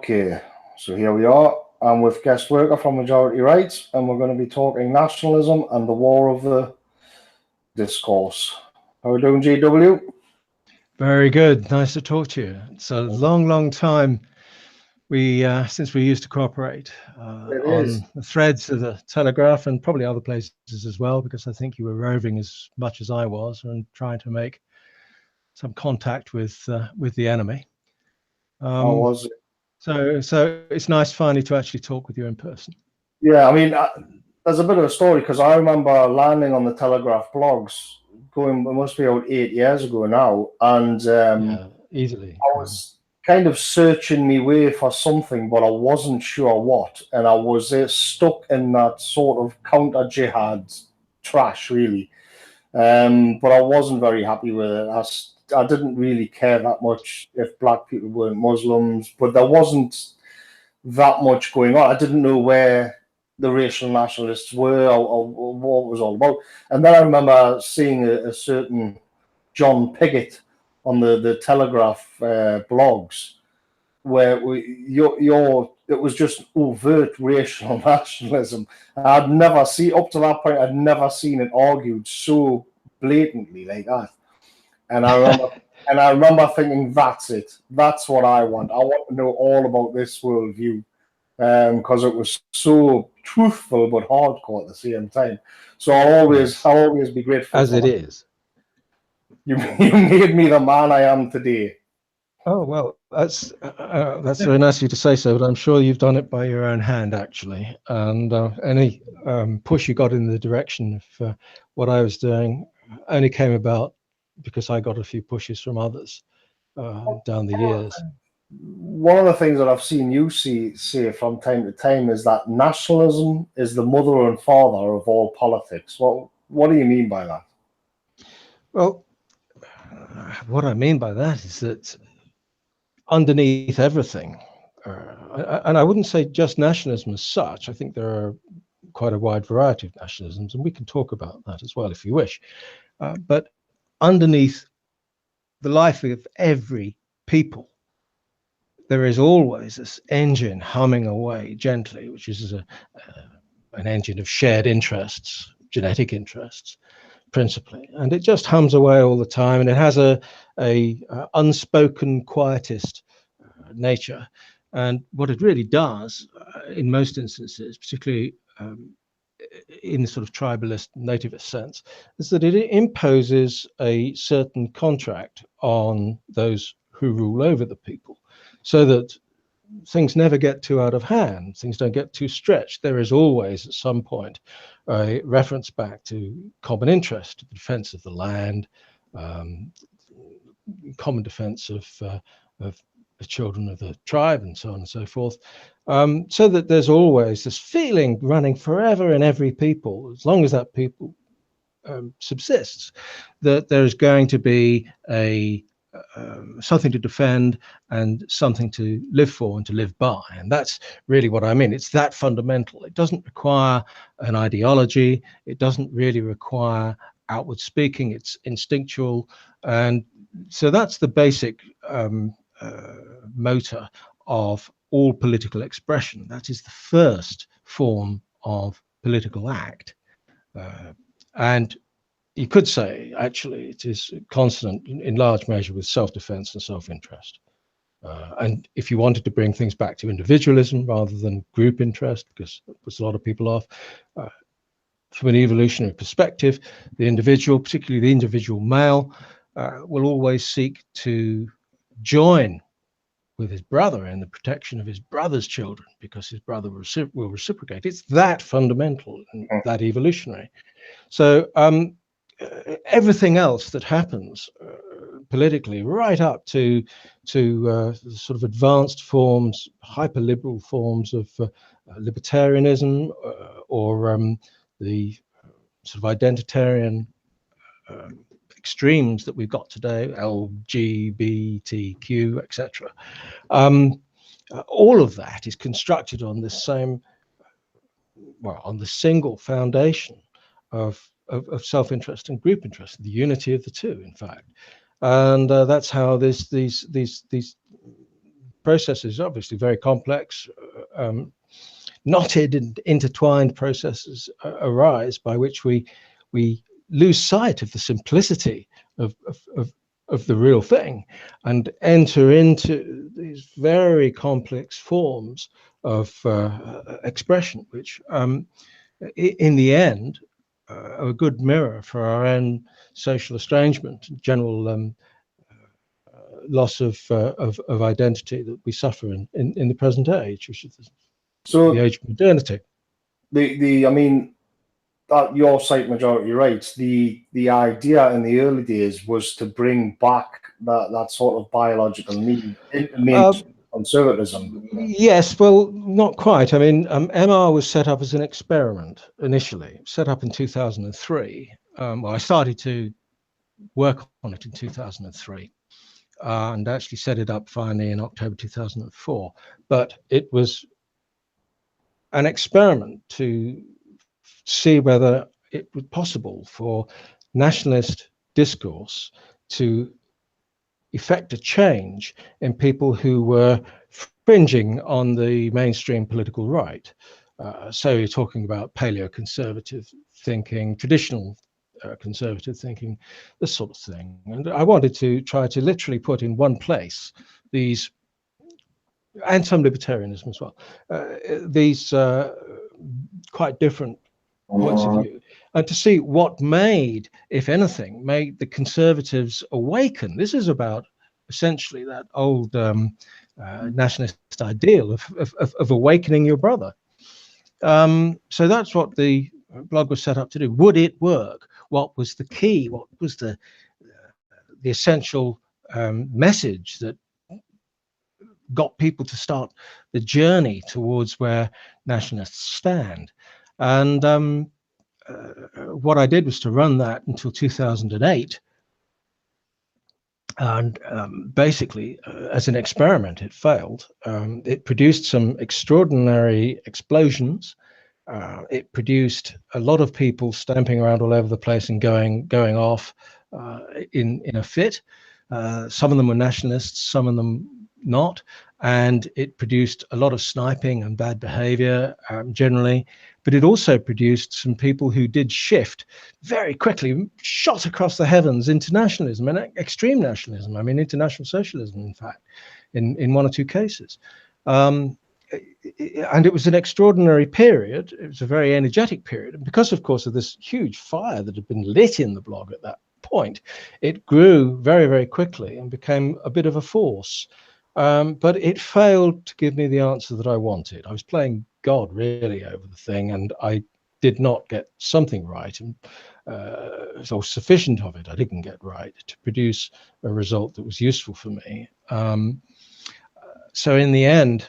Okay, so here we are. I'm with Guessedworker from Majority Rights, and we're going to be talking nationalism and the war of the discourse. How are we doing, GW? Very good. Nice to talk to you. It's a long time since we used to cooperate on the threads of the Telegraph and probably other places as well, because I think you were roving as much as I was and trying to make some contact with the enemy. How was it? So it's nice finally to actually talk with you in person. Yeah, I mean, there's a bit of a story because I remember landing on the Telegraph blogs it must be about 8 years ago now, and Yeah, easily. I was kind of searching my way for something, but I wasn't sure what, and I was stuck in that sort of counter-jihad trash, really. But I wasn't very happy with it. I didn't really care that much if black people weren't Muslims, but there wasn't that much going on. I didn't know where the racial nationalists were or what it was all about. And then I remember seeing a certain John Pigott on the Telegraph blogs, where it was just overt racial nationalism. I'd never seen, up to that point, I'd never seen it argued so blatantly like that. And I remember thinking, that's it. That's what I want. I want to know all about this worldview, because it was so truthful but hardcore at the same time. So I'll always be grateful. As it is. You made me the man I am today. Oh, well, that's very nice of you to say so, but I'm sure you've done it by your own hand, actually. And any push you got in the direction of what I was doing only came about because I got a few pushes from others down the years. One of the things that I've seen you say from time to time is that nationalism is the mother and father of all politics. What do you mean by that? Well, what I mean by that is that underneath everything, and I wouldn't say just nationalism as such. I think there are quite a wide variety of nationalisms, and we can talk about that as well if you wish. But underneath the life of every people, there is always this engine humming away gently, which is an engine of shared interests, genetic interests, principally, and it just hums away all the time, and it has a unspoken quietist nature. And what it really does, in most instances, particularly in the sort of tribalist nativist sense, is that it imposes a certain contract on those who rule over the people, so that things never get too out of hand, things don't get too stretched. There is always at some point a reference back to common interest, the defense of the land, common defense of the children of the tribe, and so on and so forth, so that there's always this feeling running forever in every people, as long as that people subsists, that there's going to be something to defend and something to live for and to live by. And that's really what I mean. It's that fundamental. It doesn't require an ideology. It doesn't really require outward speaking. It's instinctual. And so that's the basic motor of all political expression. That is the first form of political act. And you could say, actually, it is consonant in large measure with self-defense and self-interest. And if you wanted to bring things back to individualism rather than group interest, because that puts a lot of people off, from an evolutionary perspective, the individual, particularly the individual male, will always seek to join with his brother in the protection of his brother's children, because his brother will reciprocate. It's that fundamental and that evolutionary. So everything else that happens politically, right up to sort of advanced forms, hyper-liberal forms of libertarianism, or the sort of identitarian extremes that we've got today, LGBTQ, etc. All of that is constructed on this same, on the single foundation of self-interest and group interest, the unity of the two, in fact. And that's how these processes, obviously very complex, knotted and intertwined processes arise by which we lose sight of the simplicity of the real thing and enter into these very complex forms of expression, which in the end are a good mirror for our own social estrangement, general loss of identity that we suffer in the present age, which is the age of modernity. I mean, that your cite majority rights. The idea in the early days was to bring back that sort of biological need into mainstream conservatism. Yes, well, not quite. I mean, MR was set up as an experiment initially, set up in 2003. Well, I started to work on it in 2003. And actually set it up finally in October 2004. But it was an experiment to see whether it was possible for nationalist discourse to effect a change in people who were fringing on the mainstream political right. So you're talking about paleo-conservative thinking, traditional conservative thinking, this sort of thing. And I wanted to try to literally put in one place these, and some libertarianism as well, these quite different points of view, and to see what made, if anything, made the conservatives awaken. This is about essentially that old nationalist ideal of awakening your brother. So that's what the blog was set up to do. Would it work? What was the key? What was the essential message that got people to start the journey towards where nationalists stand? And what I did was to run that until 2008. And basically, as an experiment, it failed. It produced some extraordinary explosions. It produced a lot of people stamping around all over the place and going off in a fit. Some of them were nationalists, some of them not. And it produced a lot of sniping and bad behavior generally. But it also produced some people who did shift very quickly, shot across the heavens into nationalism and extreme nationalism. I mean, international socialism, in fact, in one or two cases. And it was an extraordinary period. It was a very energetic period. And because, of course, of this huge fire that had been lit in the blog at that point, it grew very, very quickly and became a bit of a force. But it failed to give me the answer that I wanted. I was playing God really over the thing, and I did not get something right, and so sufficient of it I didn't get right to produce a result that was useful for me. So in the end,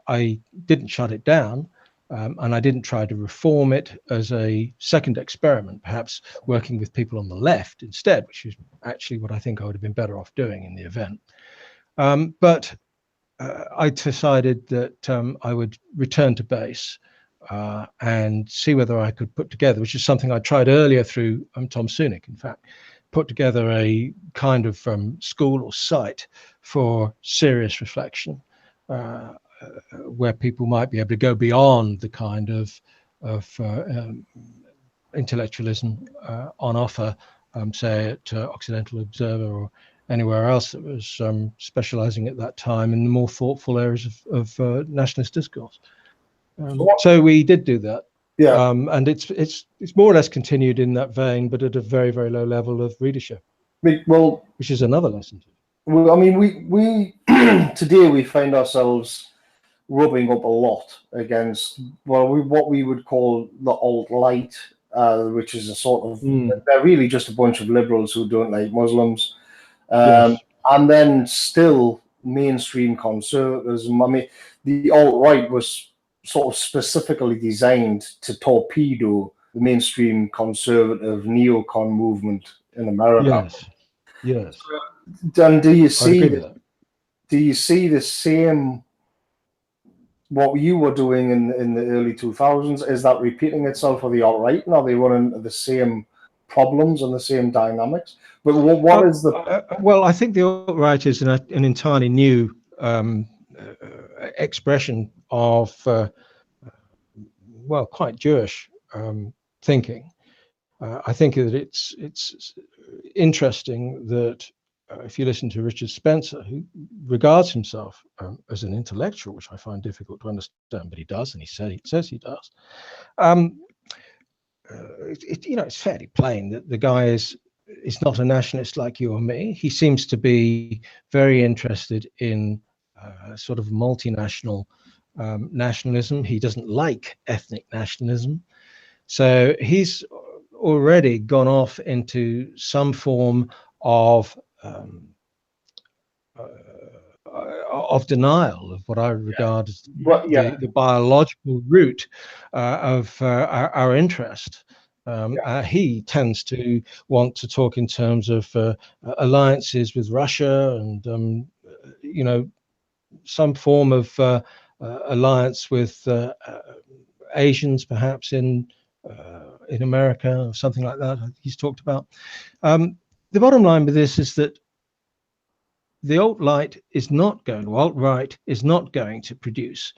I didn't shut it down, and I didn't try to reform it as a second experiment, perhaps working with people on the left instead, which is actually what I think I would have been better off doing in the event. But I decided that I would return to base and see whether I could put together, which is something I tried earlier through Tom Sunic, in fact, put together a kind of school or site for serious reflection, where people might be able to go beyond the kind of intellectualism on offer, say at Occidental Observer or anywhere else that was specializing at that time in the more thoughtful areas of nationalist discourse. So we did do that. Yeah. And it's more or less continued in that vein, but at a very, very low level of readership. Well, which is another lesson. Well, I mean, we today we find ourselves rubbing up a lot against what we would call the alt-right, which is a sort of they're really just a bunch of liberals who don't like Muslims. Yes. And then still mainstream conservatism. I mean, the alt-right was sort of specifically designed to torpedo the mainstream conservative neocon movement in America. Yes. And do you see the same, what you were doing in the early 2000s, is that repeating itself for the alt-right? Now they run into the same problems and the same dynamics. But what is the... Well, I think the alt-right is an entirely new expression of well, quite Jewish thinking. I think that it's interesting that if you listen to Richard Spencer, who regards himself as an intellectual, which I find difficult to understand, but he does, and he says he does. It's fairly plain that the guy is not a nationalist like you or me. He seems to be very interested in sort of multinational nationalism. He doesn't like ethnic nationalism. So he's already gone off into some form of denial of what I regard as the biological root of our interest. He tends to want to talk in terms of alliances with Russia and some form of alliance with Asians, perhaps in America or something like that. He's talked about. The bottom line with this is that the alt-right is not going to produce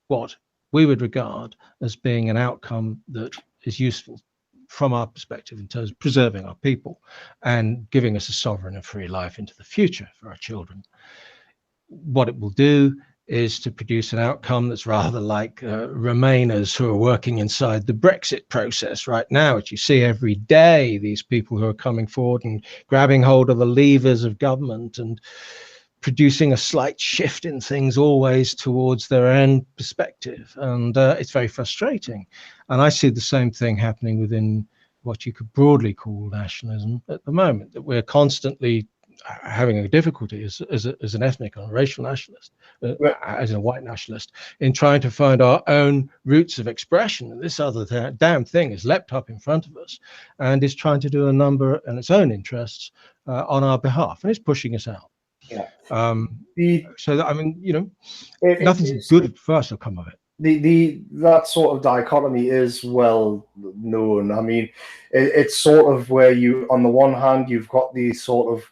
what we would regard as being an outcome that is useful from our perspective in terms of preserving our people and giving us a sovereign and free life into the future for our children. What it will do is to produce an outcome that's rather like Remainers who are working inside the Brexit process right now, which you see every day, these people who are coming forward and grabbing hold of the levers of government and producing a slight shift in things always towards their own perspective. And it's very frustrating. And I see the same thing happening within what you could broadly call nationalism at the moment, that we're constantly having a difficulty as an ethnic or racial nationalist, as a white nationalist, in trying to find our own roots of expression. And this other damn thing has leapt up in front of us and is trying to do a number in its own interests on our behalf, and it's pushing us out. Yeah. So that, I mean, nothing's good for us will come of it. That sort of dichotomy is well known. I mean, it's sort of where you, on the one hand, you've got these sort of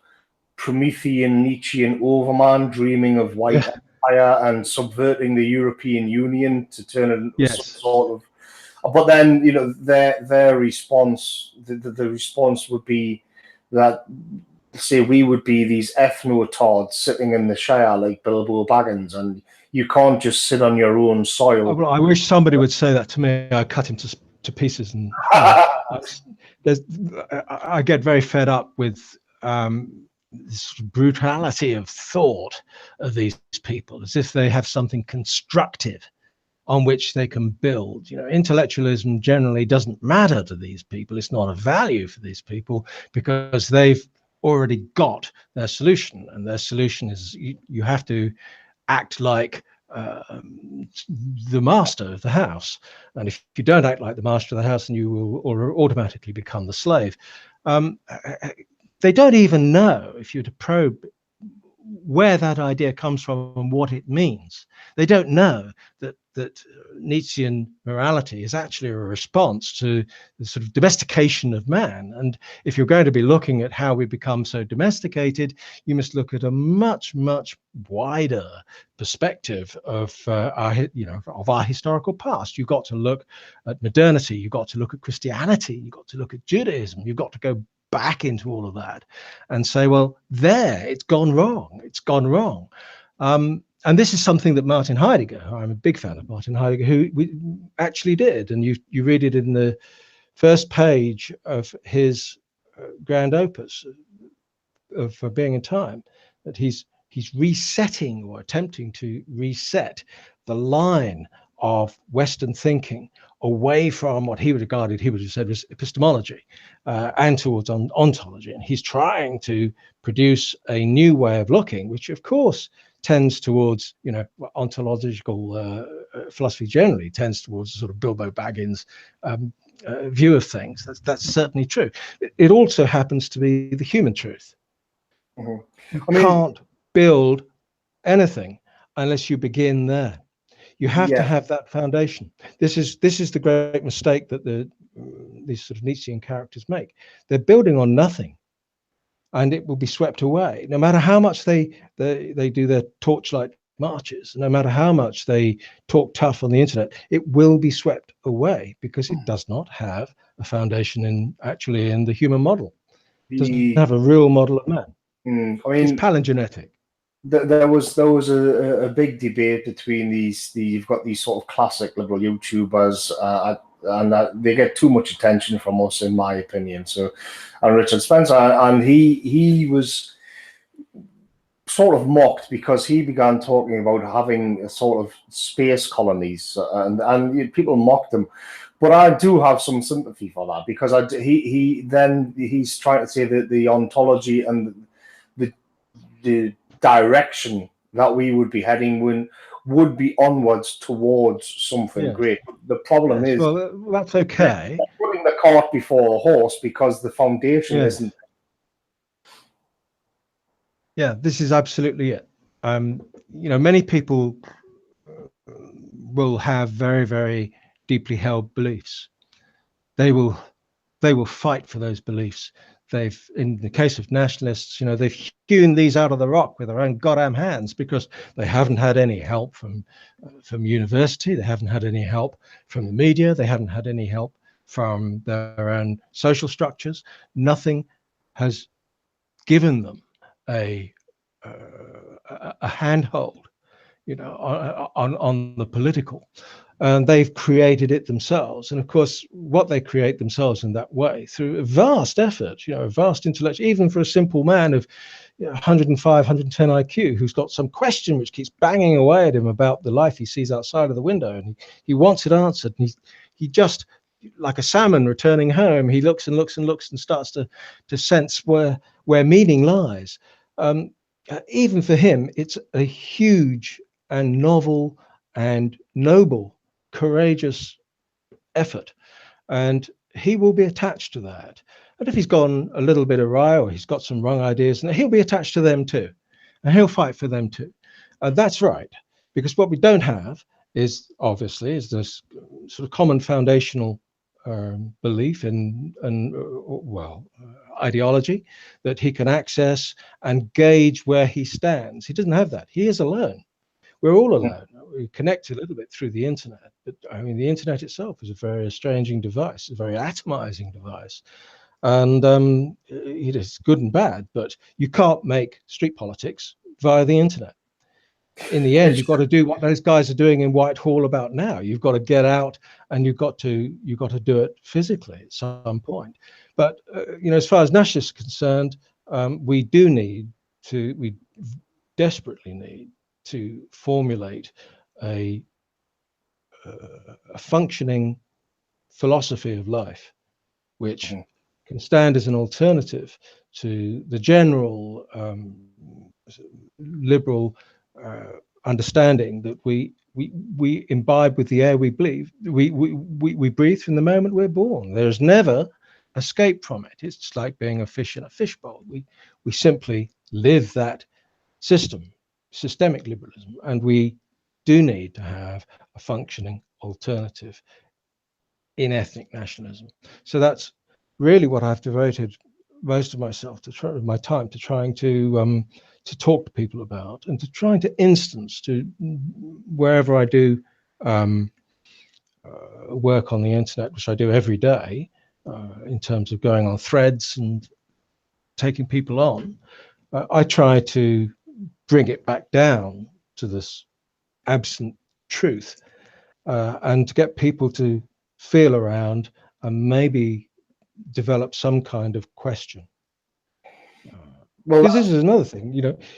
Promethean Nietzschean overman dreaming of white empire and subverting the European Union to turn it into some sort of. But then their response, the response would be that, say, we would be these ethno-tards sitting in the Shire like Bilbo Baggins, and you can't just sit on your own soil. Oh, well, I wish somebody would say that to me. I cut him to pieces, and I get very fed up with this brutality of thought of these people, as if they have something constructive on which they can build. Intellectualism generally doesn't matter to these people. It's not a value for these people because they've already got their solution, and their solution is you have to act like the master of the house, and if you don't act like the master of the house, then you will automatically become the slave. They don't even know, if you're to probe, where that idea comes from and what it means. They don't know that Nietzschean morality is actually a response to the sort of domestication of man. And if you're going to be looking at how we become so domesticated, you must look at a much, much wider perspective of our historical past. You've got to look at modernity. You've got to look at Christianity. You've got to look at Judaism. You've got to go back into all of that and say, well, it's gone wrong. It's gone wrong. And this is something that Martin Heidegger, I'm a big fan of Martin Heidegger, who actually did. And you read it in the first page of his grand opus of Being in Time, that he's resetting, or attempting to reset, the line of Western thinking away from what he would have said was epistemology and towards ontology. And he's trying to produce a new way of looking, which of course tends towards, ontological philosophy generally tends towards a sort of Bilbo Baggins view of things. That's certainly true. It also happens to be the human truth. Mm-hmm. You can't build anything unless you begin there. You have to have that foundation. This is the great mistake that these sort of Nietzschean characters make. They're building on nothing. and it will be swept away. No matter how much they do their torchlight marches, no matter how much they talk tough on the internet, it will be swept away because it does not have a foundation in the human model. It doesn't have a real model of man. I mean, It's palingenetic. there was a big debate between you've got these sort of classic liberal YouTubers, and they get too much attention from us, in my opinion. So, and Richard Spencer, and he was sort of mocked because he began talking about having a sort of space colonies, and people mocked him. But I do have some sympathy for that, because he's trying to say that the ontology and the direction that we would be heading would be onwards towards something great. The problem is, well, that's okay. Putting the cart before the horse, because the foundation isn't. Yeah, this is absolutely it. Many people will have very, very deeply held beliefs. They will fight for those beliefs. In the case of nationalists, they've hewn these out of the rock with their own goddamn hands, because they haven't had any help from university. They haven't had any help from the media. They haven't had any help from their own social structures. Nothing has given them a handhold, on the political, and they've created it themselves. And of course, what they create themselves in that way, through a vast effort, a vast intellect, even for a simple man of 105, 110 IQ, who's got some question which keeps banging away at him about the life he sees outside of the window, and he wants it answered, and he just, like a salmon returning home, he looks and looks and looks and starts to sense where meaning lies. Even for him, it's a huge and novel and noble, courageous effort, and he will be attached to that. And if he's gone a little bit awry, or he's got some wrong ideas, and he'll be attached to them too, and he'll fight for them too. That's right, because what we don't have is this sort of common foundational belief in ideology that he can access and gauge where he stands. He doesn't have that. He is alone. We're all alone. We connect a little bit through the internet, but I mean, the internet itself is a very estranging device, a very atomizing device, and it is good and bad. But you can't make street politics via the internet. In the end, you've got to do what those guys are doing in Whitehall about now. You've got to get out, and you've got to do it physically at some point. But as far as nationalists are concerned, we desperately need to formulate a functioning philosophy of life, which can stand as an alternative to the general liberal understanding that we imbibe with the air we breathe. We breathe from the moment we're born. There's never escape from it. It's like being a fish in a fishbowl. We simply live that systemic liberalism, and we do need to have a functioning alternative in ethnic nationalism. So that's really what I've devoted most of my time to trying to talk to people about, and to trying to instance to wherever I do work on the internet, which I do every day, in terms of going on threads and taking people on. I try to bring it back down to this absent truth, and to get people to feel around and maybe develop some kind of question. Because this is another thing,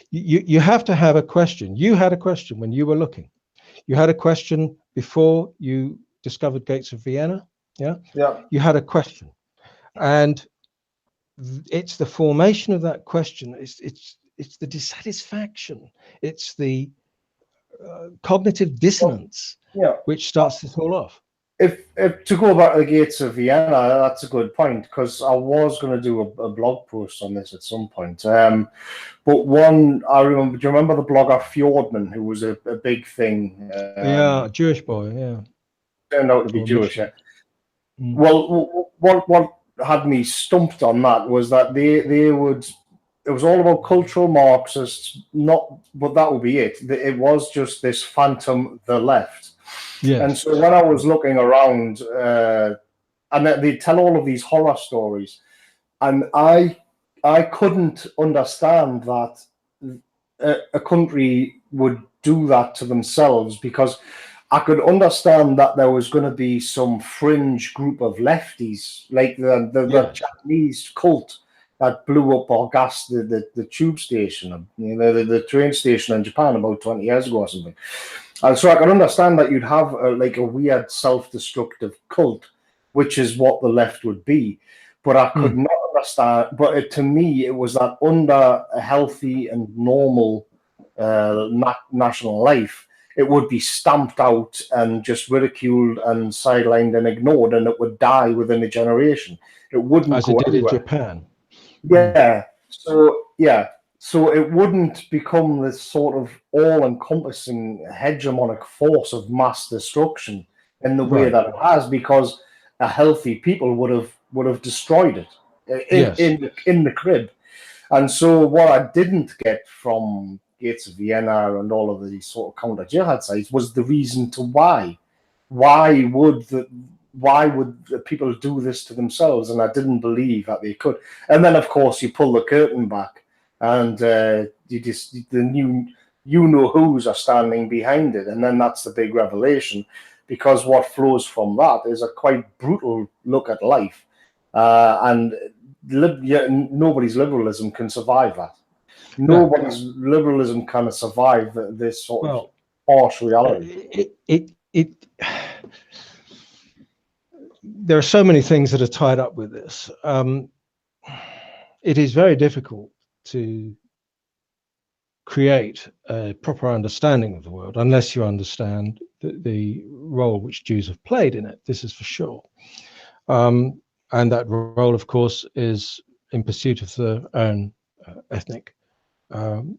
you have to have a question. You had a question when you were looking. You had a question before you discovered Gates of Vienna. Yeah. You had a question, and it's the formation of that question. It's the dissatisfaction. It's the cognitive dissonance, which starts it all off. If to go back to the Gates of Vienna, that's a good point, because I was going to do a blog post on this at some point. But one, I remember. Do you remember the blogger Fjordman, who was a big thing? Jewish boy. Yeah, turned out to be Jewish. Yeah. Well, what had me stumped on that was that they would it was all about cultural Marxists, not, but that would be it. It was just this phantom, the left. And Yes. so when I was looking around, and they tell all of these horror stories, and I couldn't understand that a country would do that to themselves, because I could understand that there was going to be some fringe group of lefties, like the Yes. Japanese cult that blew up or gassed the tube station, the train station in Japan about 20 years ago or something. And so I can understand that you'd have like a weird self-destructive cult, which is what the left would be. But I could Mm. not understand. But to me, it was that under a healthy and normal national life, it would be stamped out and just ridiculed and sidelined and ignored, and it would die within a generation. It wouldn't As it go did in anywhere. Japan. Mm. Yeah. So it wouldn't become this sort of all-encompassing hegemonic force of mass destruction in the way Right. that it has, because a healthy people would have destroyed it Yes. in the crib. And so what I didn't get from Gates of Vienna and all of these sort of counter jihad sites was the reason to why. Why would the why would the people do this to themselves? And I didn't believe that they could. And then, of course, you pull the curtain back, and you just the new you know who's are standing behind it, and then that's the big revelation, because what flows from that is a quite brutal look at life, and nobody's liberalism can survive that. No. Nobody's liberalism can survive this sort of Well, harsh reality. it there are so many things that are tied up with this. It is very difficult to create a proper understanding of the world unless you understand the role which Jews have played in it. This is for sure. And that role, of course, is in pursuit of their own ethnic um,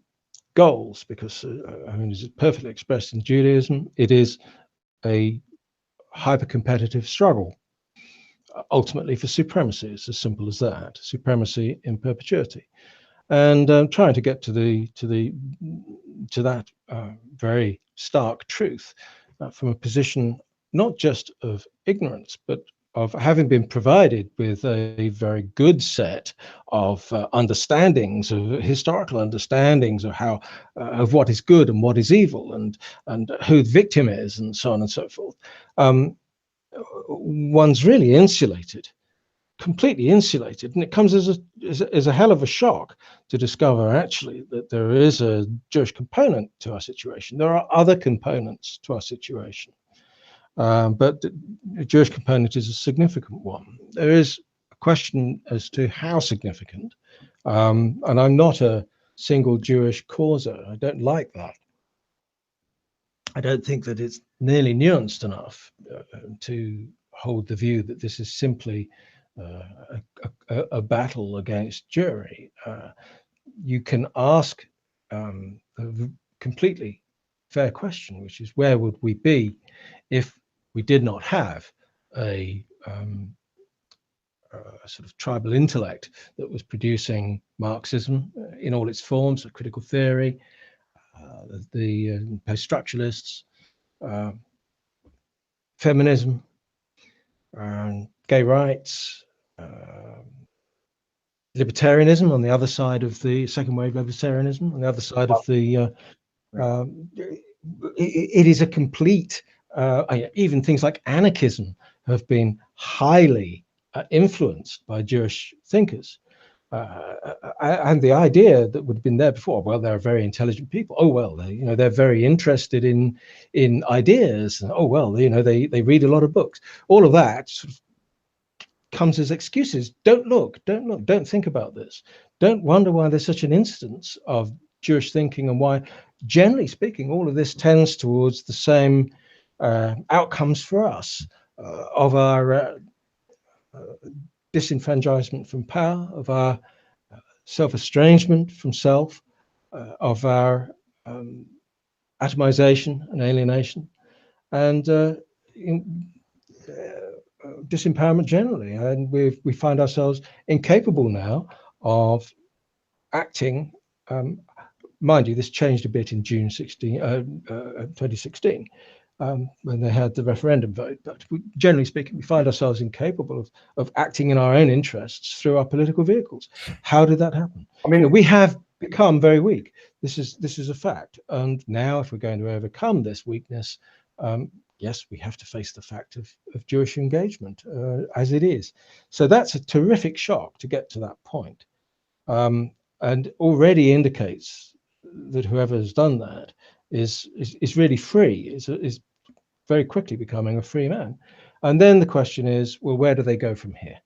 goals, because, I mean, it's perfectly expressed in Judaism. It is a hyper-competitive struggle, ultimately for supremacy. It's as simple as that. Supremacy in perpetuity. And trying to get to that very stark truth from a position not just of ignorance, but of having been provided with a very good set of understandings, of historical understandings of how of what is good and what is evil, and who the victim is, and so on and so forth. One's really insulated, completely insulated, and it comes as a hell of a shock to discover actually that there is a Jewish component to our situation. There are other components to our situation, but the Jewish component is a significant one. There is a question as to how significant, and I'm not a single Jewish causer. I don't like that. I don't think that it's nearly nuanced enough to hold the view that this is simply a battle against Jewry. You can ask a completely fair question, which is, where would we be if we did not have a sort of tribal intellect that was producing Marxism in all its forms, critical theory, the post-structuralists, uh, feminism, gay rights, libertarianism on the other side of the second wave libertarianism, on the other side of the it is a complete even things like anarchism have been highly influenced by Jewish thinkers. And the idea that would have been there before, well, they're very intelligent people. Oh well, they're very interested in ideas. Oh well, they read a lot of books. All of that sort of comes as excuses. Don't look. Don't think about this. Don't wonder why there's such an instance of Jewish thinking, and why, generally speaking, all of this tends towards the same outcomes for us of our disenfranchisement from power, of our self-estrangement from self, of our atomization and alienation, and disempowerment generally. And we find ourselves incapable now of acting. Mind you, this changed a bit in June 2016 when they had the referendum vote. But generally speaking, we find ourselves incapable of acting in our own interests through our political vehicles. How did that happen? I mean, we have become very weak. This is a fact. And now, if we're going to overcome this weakness, yes, we have to face the fact of Jewish engagement as it is. So that's a terrific shock to get to that point, and already indicates that whoever has done that is really free, is very quickly becoming a free man. And then the question is, well, where do they go from here?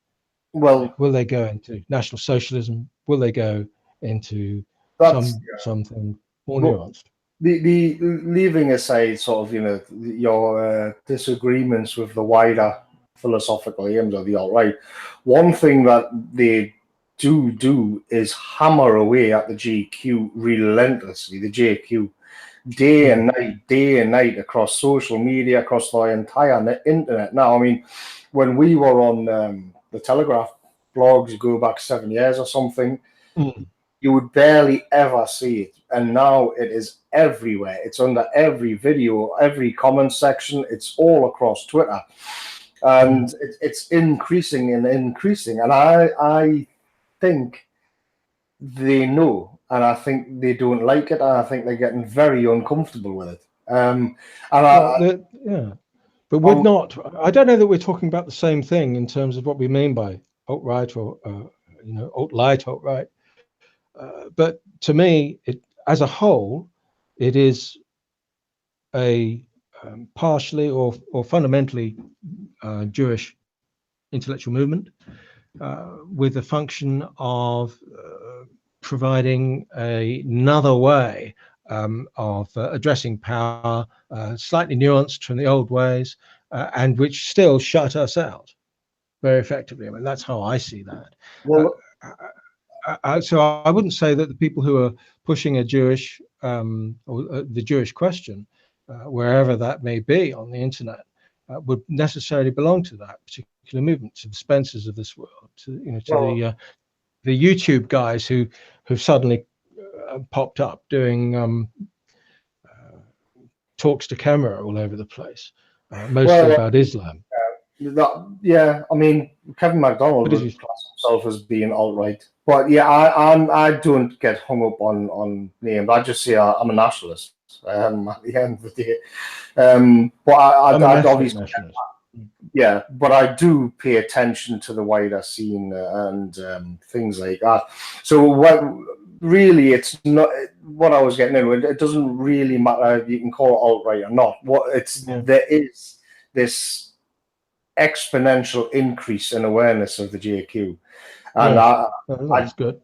well, Will they go into National Socialism? Will they go into that's something more well, nuanced? the leaving aside sort of your disagreements with the wider philosophical aims of the alt-right, one thing that they do is hammer away at the JQ relentlessly. The JQ day and night across social media, across the entire internet. Now, I mean, when we were on the Telegraph blogs, you go back 7 years or something, you would barely ever see it. And now it is everywhere. It's under every video, every comment section. It's all across Twitter. And it's increasing and increasing. And I think they know, and I think they don't like it, and I think they're getting very uncomfortable with it. But we're not. I don't know that we're talking about the same thing in terms of what we mean by alt-right or alt-light, alt-right. But to me, as a whole, it is a partially or fundamentally Jewish intellectual movement with the function of providing another way of addressing power, slightly nuanced from the old ways, and which still shut us out very effectively. I mean, that's how I see that. Well, so I wouldn't say that the people who are pushing a Jewish or the Jewish question, wherever that may be on the internet, would necessarily belong to that particular movement, to the Spencers of this world, to the YouTube guys who've suddenly popped up doing talks to camera all over the place, mostly about Islam. I mean, Kevin MacDonald would class himself as being alt-right, but I don't get hung up on names. I just say I'm a nationalist. At the end of the day, but I obviously nationalist. But I do pay attention to the wider scene and things like that. So what really, it's not what I was getting into. It doesn't really matter if you can call it alt-right or not. There is this exponential increase in awareness of the JQ, and that's good.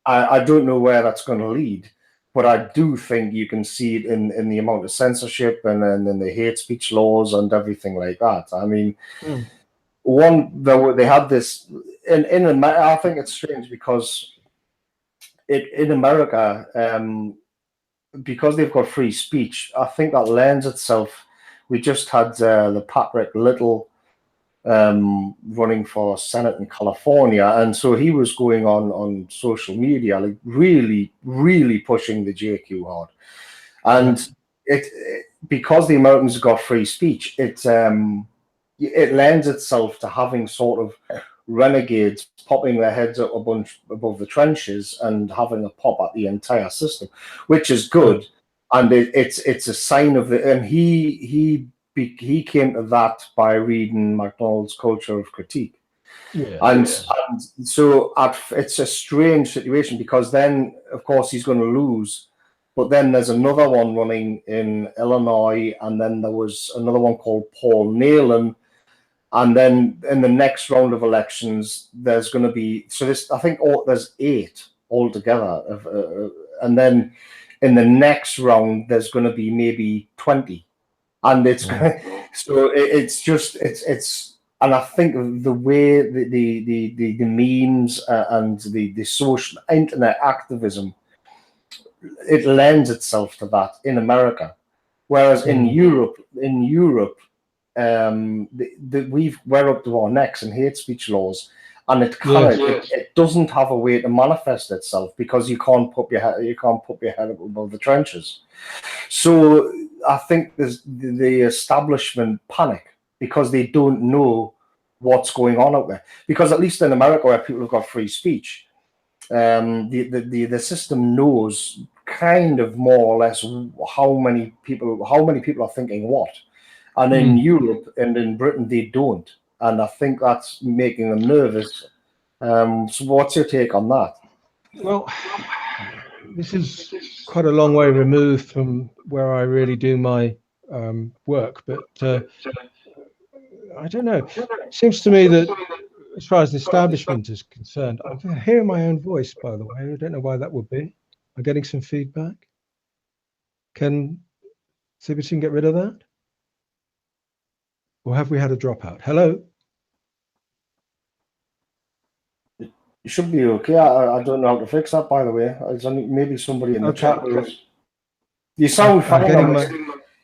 I don't know where that's going to lead, but I do think you can see it in the amount of censorship and in the hate speech laws and everything like that. I mean, they had this in America. I think it's strange because in America, because they've got free speech, I think that lends itself. We just had the Patrick Little running for Senate in California, and so he was going on social media, like really pushing the JQ hard, and because the Americans got free speech, it lends itself to having sort of renegades popping their heads up a bunch above the trenches and having a pop at the entire system, which is good, and it's a sign of the. And he came to that by reading MacDonald's Culture of Critique. And so it's a strange situation because then, of course, he's going to lose. But then there's another one running in Illinois, and then there was another one called Paul Nehlen. And then in the next round of elections, there's going to be, I think there's 8 altogether. And then in the next round, there's going to be maybe 20. And it's and I think the way the memes and the social internet activism, it lends itself to that in America, whereas in Europe, we're up to our necks in hate speech laws, and it Yes. it doesn't have a way to manifest itself because you can't put your head up above the trenches. So I think there's the establishment panic because they don't know what's going on out there. Because at least in America, where people have got free speech, the system knows kind of more or less how many people are thinking what, and in Europe and in Britain they don't, and I think that's making them nervous. So what's your take on that? Well, this is quite a long way removed from where I really do my work, but I don't know. It seems to me that as far as the establishment is concerned, I'm hearing my own voice, by the way. I don't know why that would be. I'm getting some feedback. Can Sibutin get rid of that? Or have we had a dropout? Hello? You should be okay. I don't know how to fix that, by the way. It's only maybe somebody in the chat. You sound fine on this.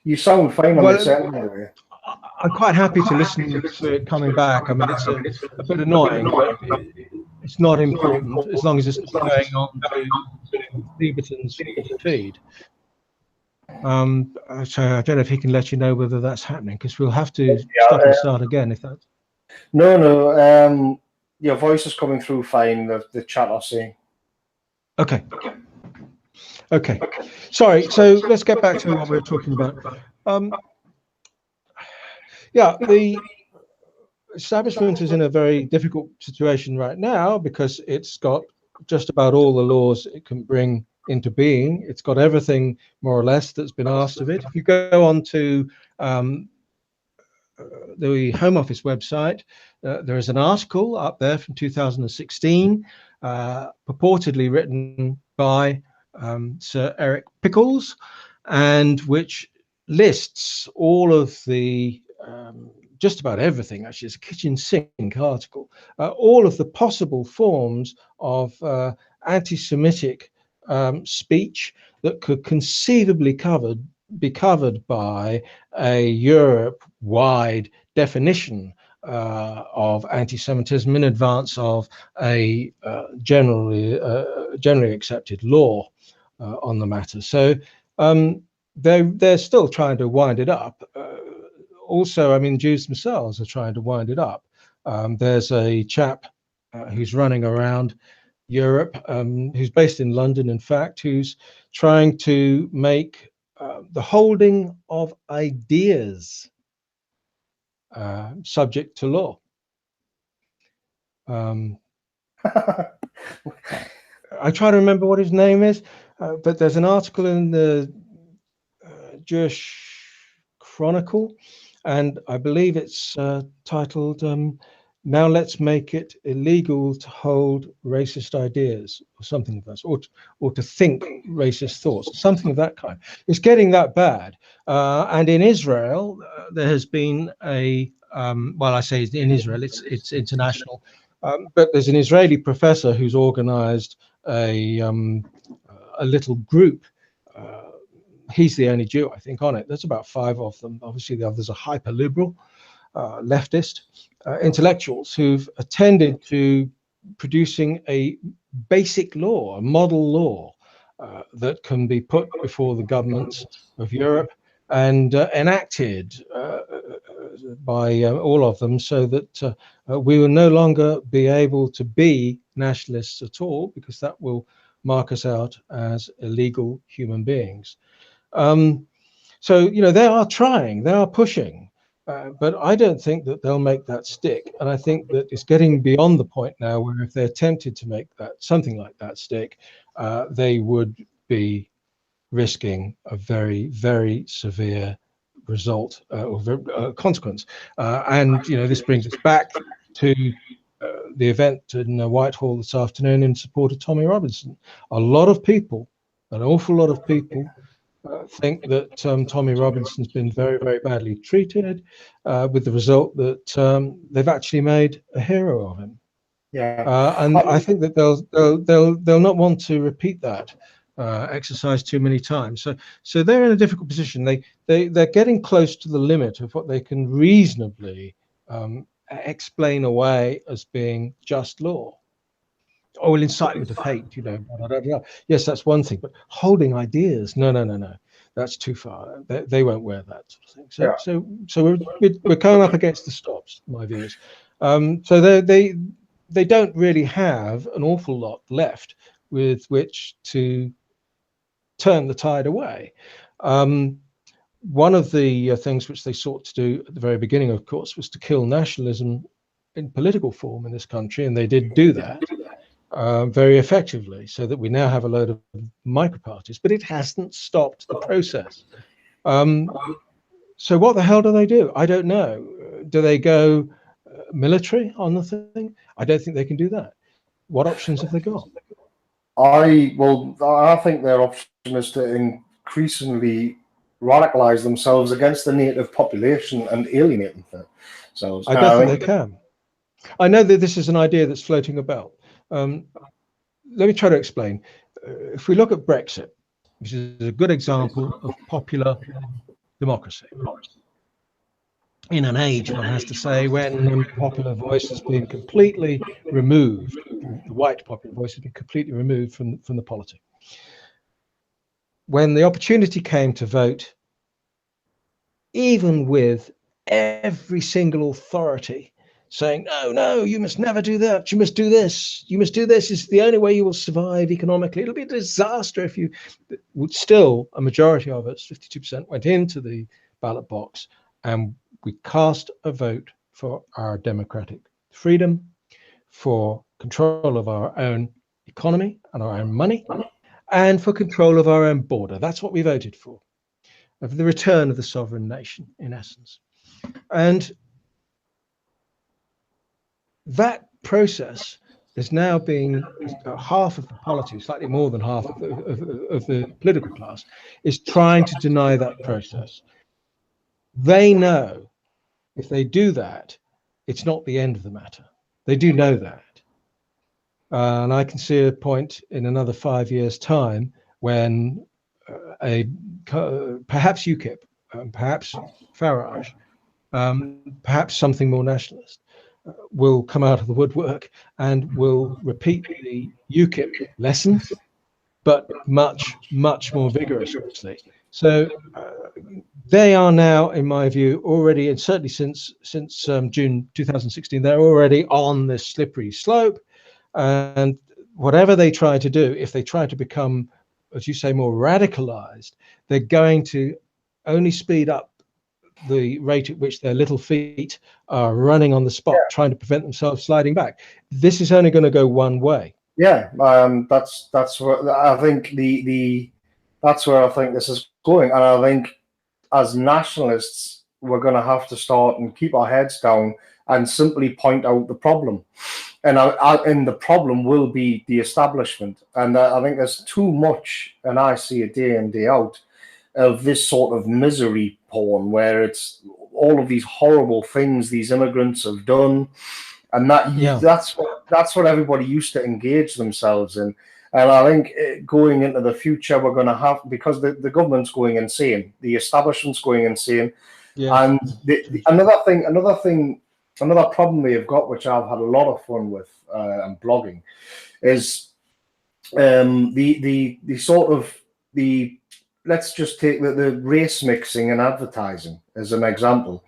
You sound fine on this end, by the way. I'm quite happy to listen to it coming back. I mean, it's a bit annoying, but it's not important as long as it's not going on to Theberton's feed. So I don't know if he can let you know whether that's happening, because we'll have to stop and start again if that's... No. Your voice is coming through fine. The chat are saying. Okay. Sorry. So let's get back to what we were talking about. Yeah, the establishment is in a very difficult situation right now because it's got just about all the laws it can bring into being. It's got everything more or less that's been asked of it. If you go on to the Home Office website, there is an article up there from 2016, purportedly written by Sir Eric Pickles, and which lists all of the just about everything. Actually, it's a kitchen sink article. All of the possible forms of anti-Semitic speech that could conceivably be covered by a Europe-wide definition of anti-Semitism in advance of a generally accepted law on the matter. So they're still trying to wind it up. Also, I mean, Jews themselves are trying to wind it up. There's a chap who's running around Europe, who's based in London, in fact, who's trying to make the holding of ideas subject to law. I try to remember what his name is, but there's an article in the Jewish Chronicle, and I believe it's titled "Now Let's Make It Illegal to Hold Racist Ideas," or something of that, or to think racist thoughts, something of that kind. It's getting that bad. And in Israel, there has been a well, I say in Israel, it's international, but there's an Israeli professor who's organized a little group. He's the only Jew, I think, on it. There's about 5 of them. Obviously, the others are hyper-liberal, leftist intellectuals who've attended to producing a basic law, a model law that can be put before the governments of Europe and enacted by all of them, so that we will no longer be able to be nationalists at all, because that will mark us out as illegal human beings. So, you know, they are trying, they are pushing, but I don't think that they'll make that stick. And I think that it's getting beyond the point now where if they're tempted to make that something like that stick, they would be risking a very, very severe result or consequence. And, you know, this brings us back to the event in Whitehall this afternoon in support of Tommy Robinson. A lot of people, an awful lot of people, think that Tommy Robinson's been very, very badly treated, with the result that they've actually made a hero of him. Yeah, and I think that they'll not want to repeat that exercise too many times. So they're in a difficult position. They're getting close to the limit of what they can reasonably explain away as being just law. Oh, well, incitement of hate, you know, blah, blah, blah. Yes, that's one thing, but holding ideas, no, that's too far. They won't wear that sort of thing. Yeah. So we're coming up against the stops, my view is. So they don't really have an awful lot left with which to turn the tide away. One of the things which they sought to do at the very beginning, of course, was to kill nationalism in political form in this country, and they did do that very effectively, so that we now have a load of micro parties, but it hasn't stopped the process. So what the hell do? I don't know. Do they go military on the thing? I don't think they can do that. What options have they got? I think their option is to increasingly radicalize themselves against the native population and alienate themselves. I don't think they can. I know that this is an idea that's floating about. Let me try to explain. If we look at Brexit, which is a good example of popular democracy, in an age, one has to say, when the popular voice has been completely removed, the white popular voice has been completely removed from the polity. When the opportunity came to vote, even with every single authority saying, no, you must never do that, you must do this, it's the only way you will survive economically, it'll be a disaster if you would, still a majority of us, 52%, went into the ballot box and we cast a vote for our democratic freedom, for control of our own economy and our own money, and for control of our own border. That's what we voted for, of the return of the sovereign nation, in essence. And that process is now being, half of the polity, slightly more than half of the political class, is trying to deny that process. They know if they do that, it's not the end of the matter. They do know that. And I can see a point in another 5 years' time when perhaps UKIP, perhaps Farage, perhaps something more nationalist, will come out of the woodwork and will repeat the UKIP lessons, but much more vigorously. So they are now, in my view, already, and certainly since June 2016, they're already on this slippery slope. And whatever they try to do, if they try to become, as you say, more radicalized, they're going to only speed up the rate at which their little feet are running on the spot, trying to prevent themselves sliding back. This is only going to go one way. Yeah, that's what I think that's where I think this is going, and I think as nationalists we're going to have to start and keep our heads down and simply point out the problem, and the problem will be the establishment, and I think there's too much, and I see it day in day out, of this sort of misery porn where it's all of these horrible things these immigrants have done, and that's what everybody used to engage themselves in. And I think going into the future, we're going to have, because the government's going insane, the establishment's going insane, and another problem they've got, which I've had a lot of fun with and blogging, is the sort of the, let's just take the race mixing in advertising as an example.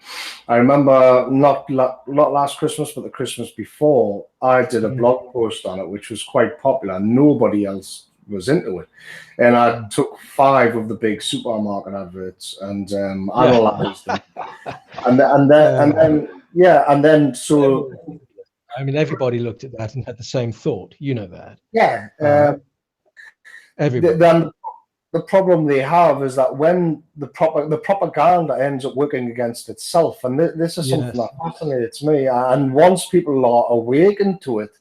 I remember not last Christmas, but the Christmas before, I did a blog post on it, which was quite popular. Nobody else was into it. And I took 5 of the big supermarket adverts and analyzed them. And then so... I mean, everybody looked at that and had the same thought. You know that. Yeah. Everybody. The problem they have is that when the propaganda ends up working against itself, and this is something that fascinates me, and once people are awakened to it,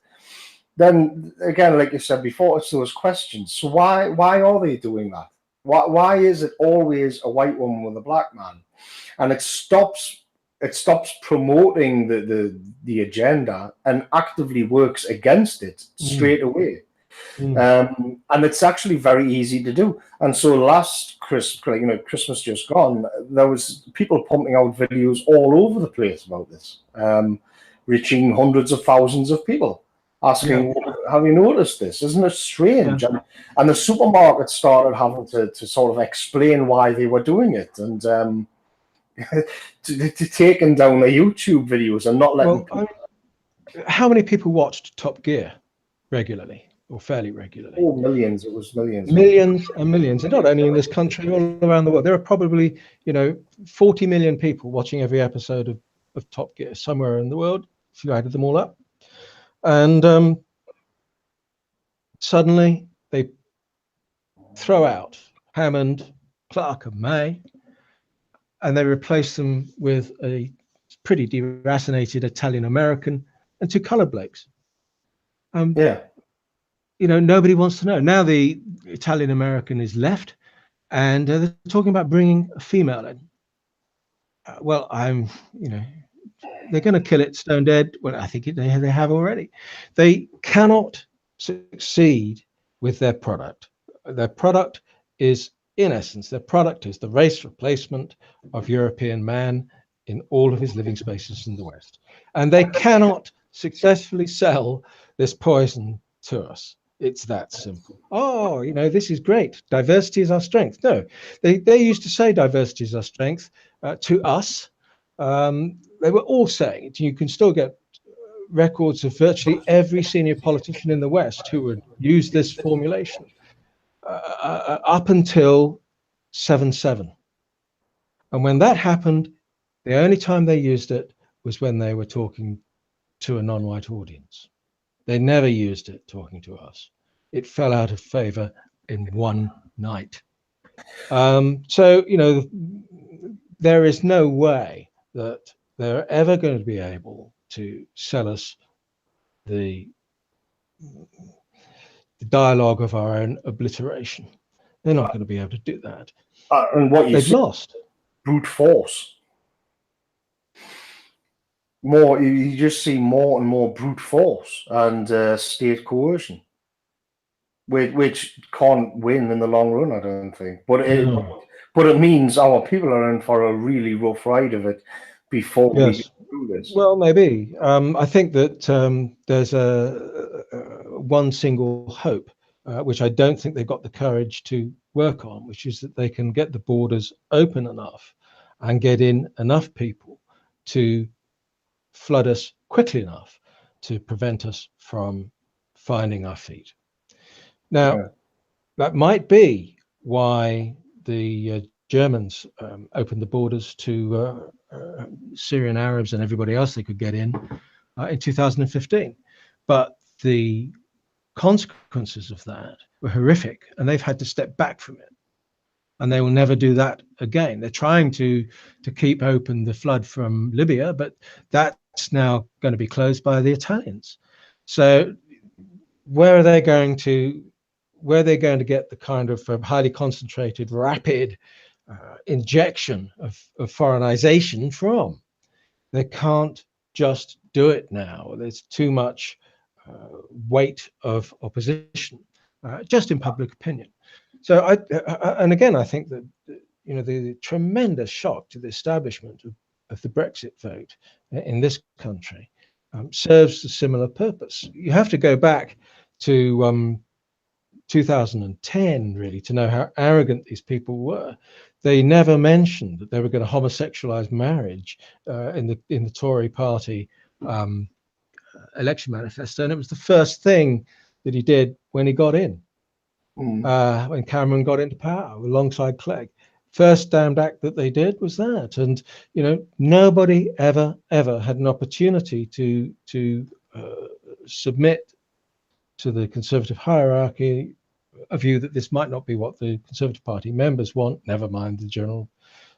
then again, like you said before, it's those questions. So why are they doing that? Why is it always a white woman with a black man? And it stops promoting the agenda and actively works against it straight away. And it's actually very easy to do. And so last Christmas just gone, there was people pumping out videos all over the place about this, reaching hundreds of thousands of people, asking, have you noticed this? Isn't it strange? And the supermarkets started having to sort of explain why they were doing it, and to taking down their YouTube videos and not letting. Well, how many people watched Top Gear regularly or fairly regularly? Oh, millions. It was millions. Millions and millions, and not only in this country, all around the world. There are probably, 40 million people watching every episode of Top Gear somewhere in the world, if you added them all up. And suddenly they throw out Hammond, Clark, and May, and they replace them with a pretty deracinated Italian American and two colored blokes. Nobody wants to know. Now the Italian American is left, and they're talking about bringing a female in. They're going to kill it stone dead. Well, I think they have already. They cannot succeed with their product. Their product is, in essence, their product is the race replacement of European man in all of his living spaces in the West. And they cannot successfully sell this poison to us. It's that simple. Oh, this is great. Diversity is our strength. No, they used to say diversity is our strength to us. They were all saying it. You can still get records of virtually every senior politician in the West who would use this formulation up until 7/7. And when that happened, the only time they used it was when they were talking to a non-white audience. They never used it talking to us. It fell out of favor in one night. So, there is no way that they're ever going to be able to sell us the dialogue of our own obliteration. They're not going to be able to do that. And what they've lost. Brute force. You just see more and more brute force and state coercion, which can't win in the long run, I don't think. But it means our people are in for a really rough ride of it before we get through this. Well, maybe. I think that there's one single hope, which I don't think they've got the courage to work on, which is that they can get the borders open enough and get in enough people to flood us quickly enough to prevent us from finding our feet. Now, that might be why the Germans opened the borders to Syrian Arabs and everybody else they could get in 2015. But the consequences of that were horrific, and they've had to step back from it. And they will never do that again. They're trying to keep open the flood from Libya, but that's now going to be closed by the Italians. So where are they going to get the kind of highly concentrated, rapid injection of foreignization from? They can't just do it now. There's too much weight of opposition, just in public opinion. So I think that the tremendous shock to the establishment of the Brexit vote in this country serves a similar purpose. You have to go back to 2010 really to know how arrogant these people were. They never mentioned that they were going to homosexualize marriage in the Tory party election manifesto, and it was the first thing that he did when he got in. When Cameron got into power alongside Clegg. First damned act that they did was that. And, nobody ever had an opportunity to submit to the Conservative hierarchy a view that this might not be what the Conservative Party members want, never mind the general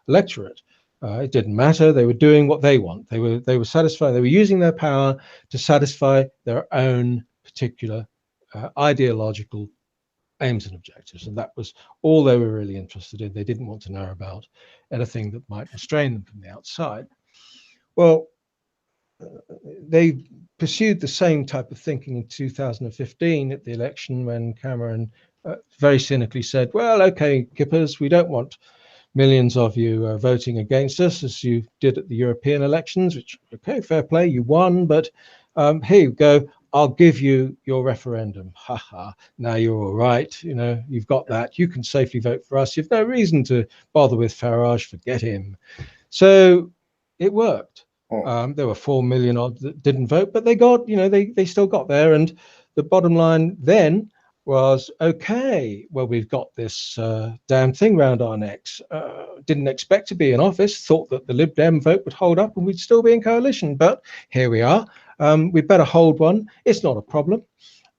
electorate. It didn't matter. They were doing what they want. They were satisfied. They were using their power to satisfy their own particular ideological aims and objectives, and that was all they were really interested in. They didn't want to know about anything that might restrain them from the outside. Well, they pursued the same type of thinking in 2015 at the election when Cameron very cynically said, well, okay, kippers, we don't want millions of you are voting against us, as you did at the European elections, which, okay, fair play, you won, but here you go. I'll give you your referendum. Ha ha. Now you're all right. You know, you've got that. You can safely vote for us. You've no reason to bother with Farage. Forget him. So it worked. There were 4 million odd that didn't vote, but they got, you know, they still got there. And the bottom line then was, okay, well, we've got this damn thing round our necks. Didn't expect to be in office, thought that the Lib Dem vote would hold up and we'd still be in coalition, but here we are. We better hold one. It's not a problem.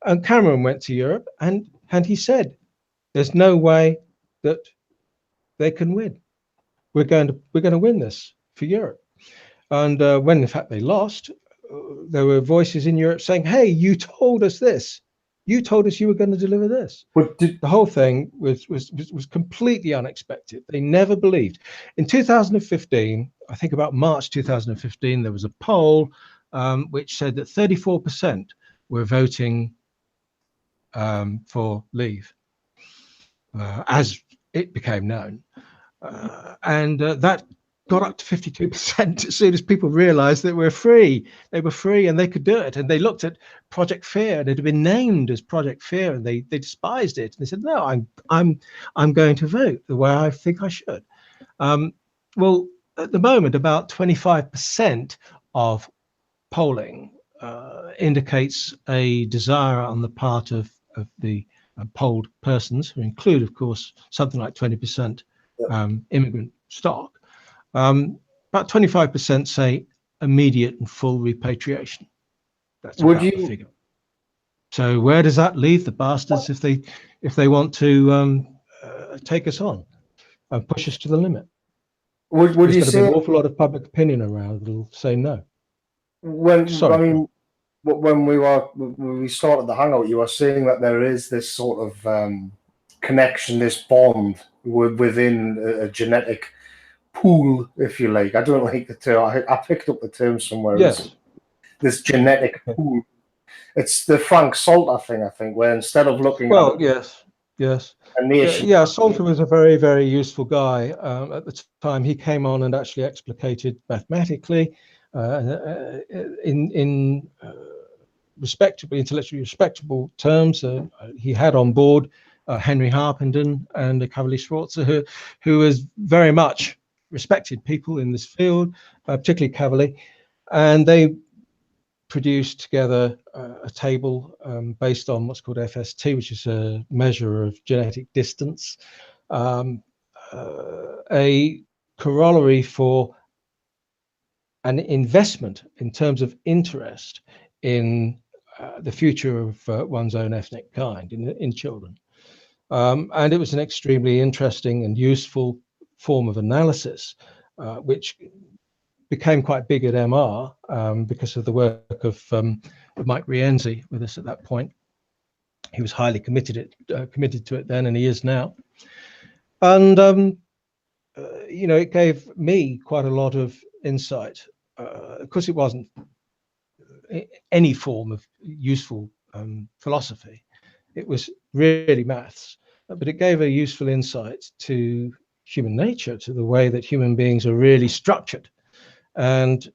And Cameron went to Europe and he said, there's no way that they can win. We're going to win this for Europe. And when in fact they lost, there were voices in Europe saying, hey, you told us this. You told us you were going to deliver this. The whole thing was completely unexpected. They never believed. In 2015, I think about March 2015, there was a poll which said that 34% were voting for leave, as it became known. And that got up to 52% as soon as people realized that we're free. They were free and they could do it. And they looked at Project Fear, and it had been named as Project Fear, and they despised it. And they said, no, I'm going to vote the way I think I should. Well, at the moment, about 25% of polling indicates a desire on the part of the polled persons, who include, of course, something like 20% immigrant stock. About 25% say immediate and full repatriation. That's about the figure. So where does that leave the bastards if they want to take us on and push us to the limit? Would you say an awful lot of public opinion around that'll say no? When we started the hangout, you were saying that there is this sort of connection, this bond within a genetic pool, if you like. I don't like the term. I picked up the term somewhere. Yes. This genetic pool. It's the Frank Salter thing, I think, where instead of looking at yes. A nation. Yeah, Salter was a very, very useful guy at the time. He came on and actually explicated mathematically in respectably, intellectually respectable terms. He had on board Henry Harpenden and Cavalli Sforza, who was very much respected people in this field, particularly Cavalli, and they produced together a table based on what's called FST, which is a measure of genetic distance, a corollary for an investment in terms of interest in the future of one's own ethnic kind in children. And it was an extremely interesting and useful form of analysis, which became quite big at MR because of the work of Mike Rienzi with us at that point. He was highly committed to it then, and he is now. And you know, it gave me quite a lot of insight. Of course, it wasn't any form of useful philosophy. It was really maths, but it gave a useful insight to human nature, to the way that human beings are really structured. And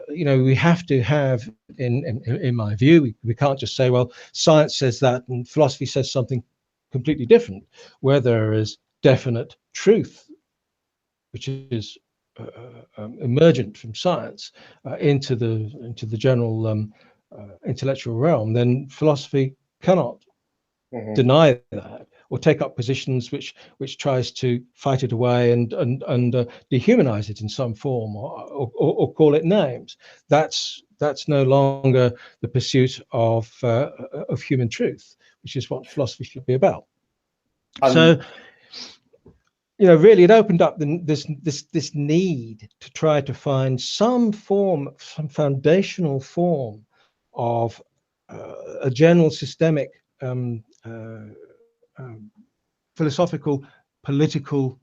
you know, we have to have, in my view, we can't just say, well, science says that and philosophy says something completely different, where there is definite truth, which is emergent from science into the general intellectual realm. Then philosophy cannot deny that, or take up positions which tries to fight it away and dehumanize it in some form, or call it names. That's no longer the pursuit of human truth, which is what philosophy should be about. So, you know, really, it opened up this need to try to find some foundational form of a general systemic philosophical, political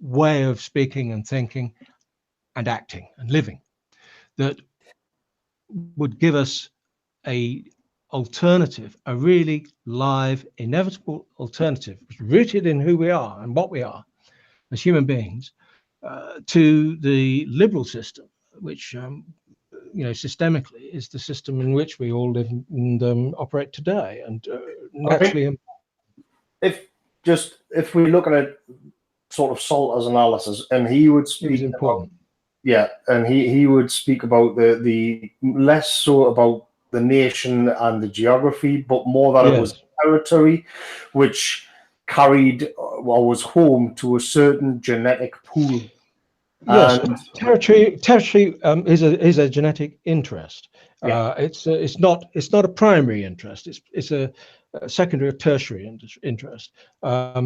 way of speaking and thinking and acting and living that would give us a alternative, a really live, inevitable alternative, rooted in who we are and what we are, as human beings to the liberal system, which systemically is the system in which we all live and operate today, and I think naturally. if we look at it sort of Salter's analysis, and he would It was speak about, important. yeah, and he would speak about the less so about the nation and the geography, but more that it was Yes. territory which carried or was home to a certain genetic pool. Yes, And territory is a genetic interest. yeah, It's not a primary interest. It's a secondary or tertiary interest,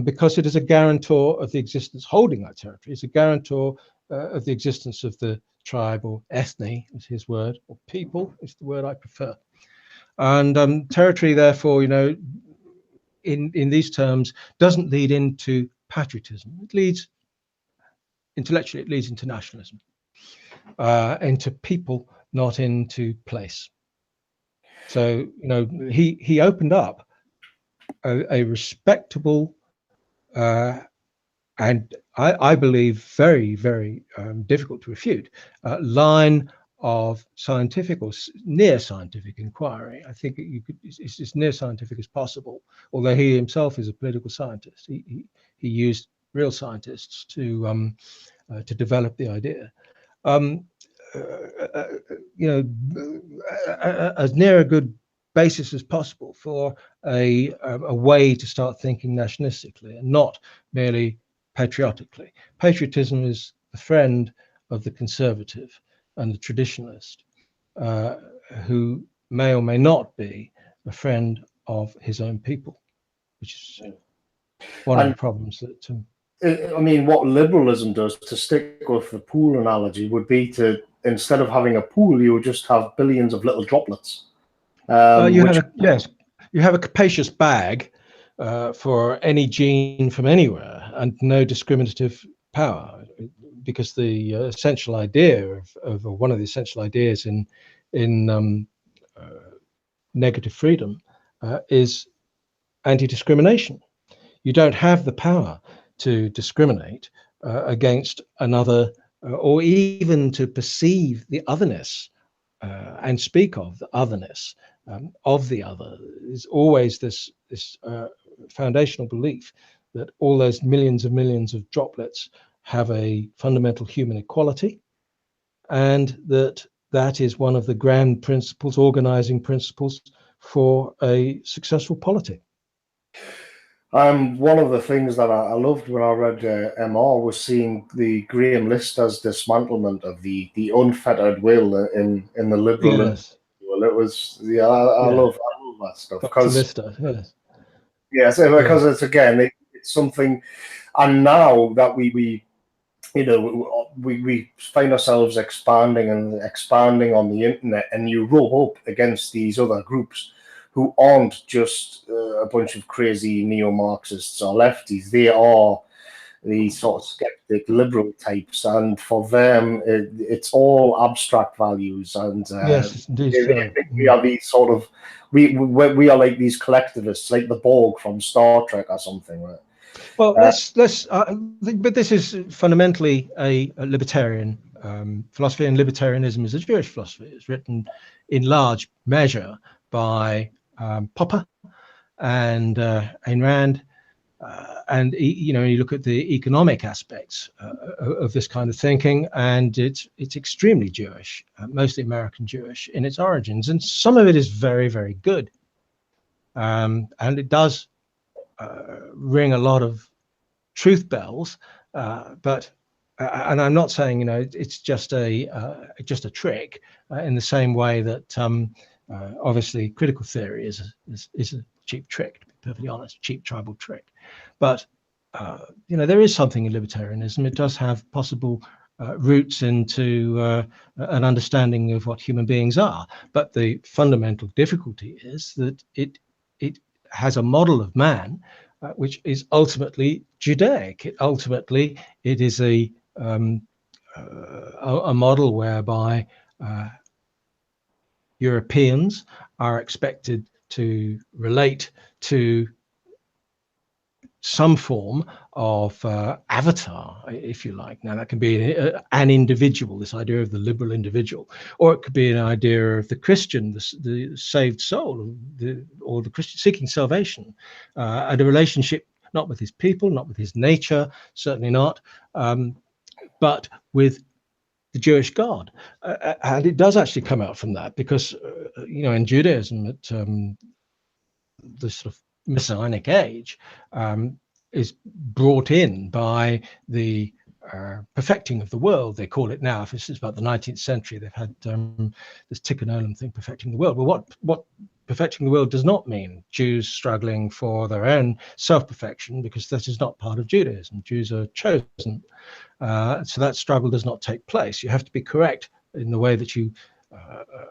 because it is a guarantor of the existence, holding that territory. It's a guarantor of the existence of the tribe, or ethne is his word, or people is the word I prefer. And territory, therefore, in these terms, doesn't lead into patriotism. It leads intellectually, it leads into nationalism. Into people, not into place. So he opened up a respectable and I believe very, very difficult to refute line of scientific or near scientific inquiry. I think it's as near scientific as possible. Although he himself is a political scientist, he used real scientists to develop the idea. Um, as near a good basis as possible for a way to start thinking nationalistically and not merely patriotically. Patriotism is the friend of the conservative and the traditionalist, who may or may not be a friend of his own people, which is one of the problems that. I mean, what liberalism does, to stick with the pool analogy, would be to, instead of having a pool, you would just have billions of little droplets. You Which, you have a capacious bag for any gene from anywhere and no discriminative power, because the essential idea of one of the essential ideas in negative freedom is anti-discrimination. You don't have the power to discriminate against another, or even to perceive the otherness and speak of the otherness of the other. Is always this foundational belief that all those millions of droplets have a fundamental human equality, and that is one of the grand principles, organizing principles for a successful polity. one of the things that I loved when I read MR was seeing the Graham Lister's dismantlement of the unfettered will in the liberal. Yes. Well, it was, yeah, I Yeah. love that stuff Dr. because, Lister. Yes. yes, because it's again it's something, and now that we we find ourselves expanding and expanding on the internet, and you rub up against these other groups who aren't just a bunch of crazy neo-Marxists or lefties. They are these sort of skeptic liberal types, and for them, it's all abstract values, and Yes, indeed. they So. think we are these sort of we are like these collectivists, like the Borg from Star Trek or something, right? Well, but this is fundamentally a libertarian philosophy, and libertarianism is a Jewish philosophy. It's written in large measure by Popper and Ayn Rand, and you look at the economic aspects of this kind of thinking, and it's extremely Jewish, mostly American Jewish in its origins, and some of it is very, very good, and it does ring a lot of truth bells, but and I'm not saying it's just a trick, in the same way that obviously critical theory is a cheap trick, to be perfectly honest, cheap tribal trick. But there is something in libertarianism. It does have possible roots into an understanding of what human beings are. But the fundamental difficulty is that it has a model of man which is ultimately Judaic. It is a model whereby Europeans are expected to relate to some form of avatar, if you like. Now, that can be an individual, this idea of the liberal individual, or it could be an idea of the Christian, the saved soul, or the Christian seeking salvation, and a relationship not with his people, not with his nature, certainly not, but with the Jewish God. And it does actually come out from that, because, in Judaism, the sort of Messianic age is brought in by the perfecting of the world, they call it now. This is about the 19th century. They've had this Tikkun Olam thing, perfecting the world. Well, what perfecting the world does not mean Jews struggling for their own self-perfection, because that is not part of Judaism. Jews are chosen. So that struggle does not take place. You have to be correct in the way that you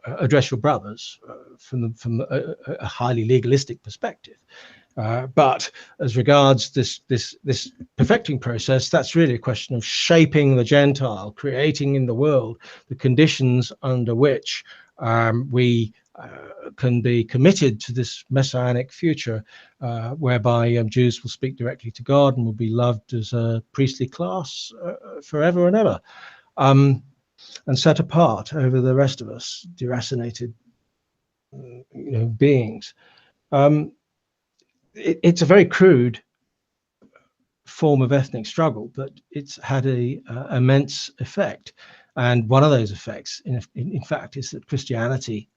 address your brothers from a highly legalistic perspective. But as regards this perfecting process, that's really a question of shaping the Gentile, creating in the world the conditions under which we can be committed to this messianic future, whereby Jews will speak directly to God and will be loved as a priestly class forever and ever, and set apart over the rest of us, deracinated, beings. It's a very crude form of ethnic struggle, but it's had a immense effect. And one of those effects, in fact, is that Christianity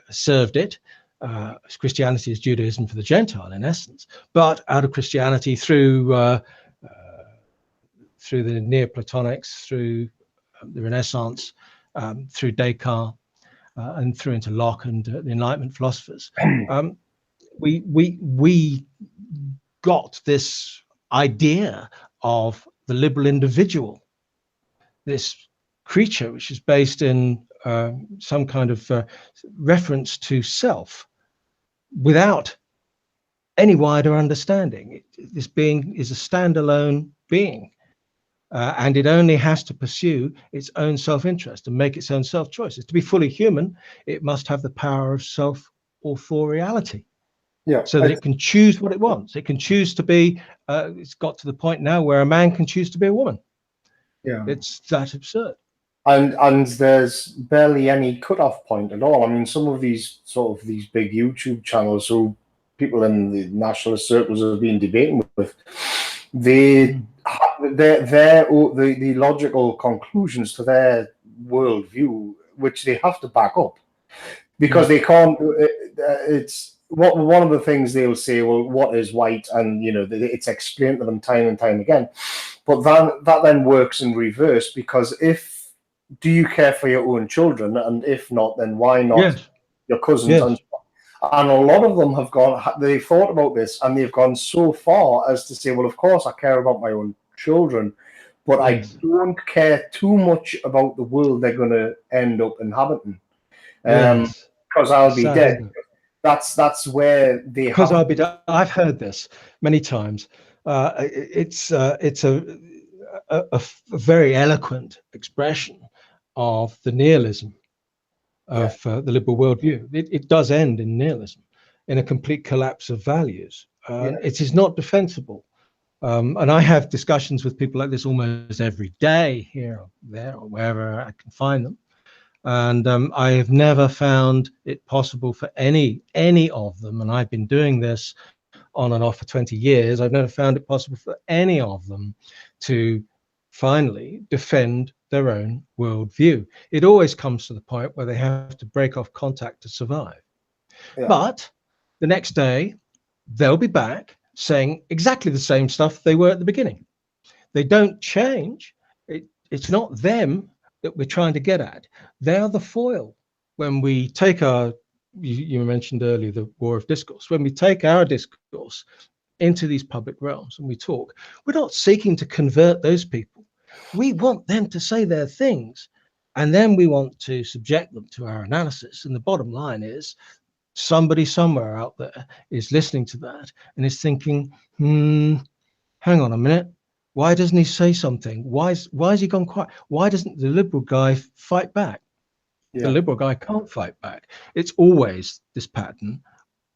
served it. Christianity is Judaism for the Gentile, in essence. But out of Christianity, through the Neoplatonics, through the Renaissance, through Descartes, and through into Locke and the Enlightenment philosophers, we got this idea of the liberal individual, this creature which is based in some kind of reference to self, without any wider understanding. This being is a standalone being, and it only has to pursue its own self-interest and make its own self-choices. To be fully human, it must have the power of self-authoriality. Yeah, so that it can choose what it wants. It can choose to be, it's got to the point now where a man can choose to be a woman. Yeah. It's that absurd. And there's barely any cutoff point at all. I mean, some of these big YouTube channels who people in the nationalist circles have been debating with, the logical conclusions to their worldview, which they have to back up, because they can't. It's one of the things they'll say. Well, what is white? And it's explained to them time and time again. But that then works in reverse, because do you care for your own children? And if not, then why not your cousins? Yes. And a lot of them they've thought about this, and they've gone so far as to say, well, of course I care about my own children, but I don't care too much about the world they're going to end up inhabiting, because I'll be dead. That's where they because I'll be dead. I've heard this many times. It's a very eloquent expression of the nihilism of the liberal worldview. It does end in nihilism, in a complete collapse of values. It is not defensible. And I have discussions with people like this almost every day, here or there or wherever I can find them. And I have never found it possible for any of them, and I've been doing this on and off for 20 years, I've never found it possible for any of them to finally defend their own worldview. It always comes to the point where they have to break off contact to survive. But the next day, they'll be back saying exactly the same stuff they were at the beginning. They don't change. It's not them that we're trying to get at. They are the foil. When we take you mentioned earlier the war of discourse. When we take our discourse into these public realms and we talk, we're not seeking to convert those people. We want them to say their things, and then we want to subject them to our analysis. And the bottom line is, somebody somewhere out there is listening to that and is thinking, hang on a minute, why doesn't he say something? Why has he gone quiet? Why doesn't the liberal guy fight back? The liberal guy can't fight back. It's always this pattern,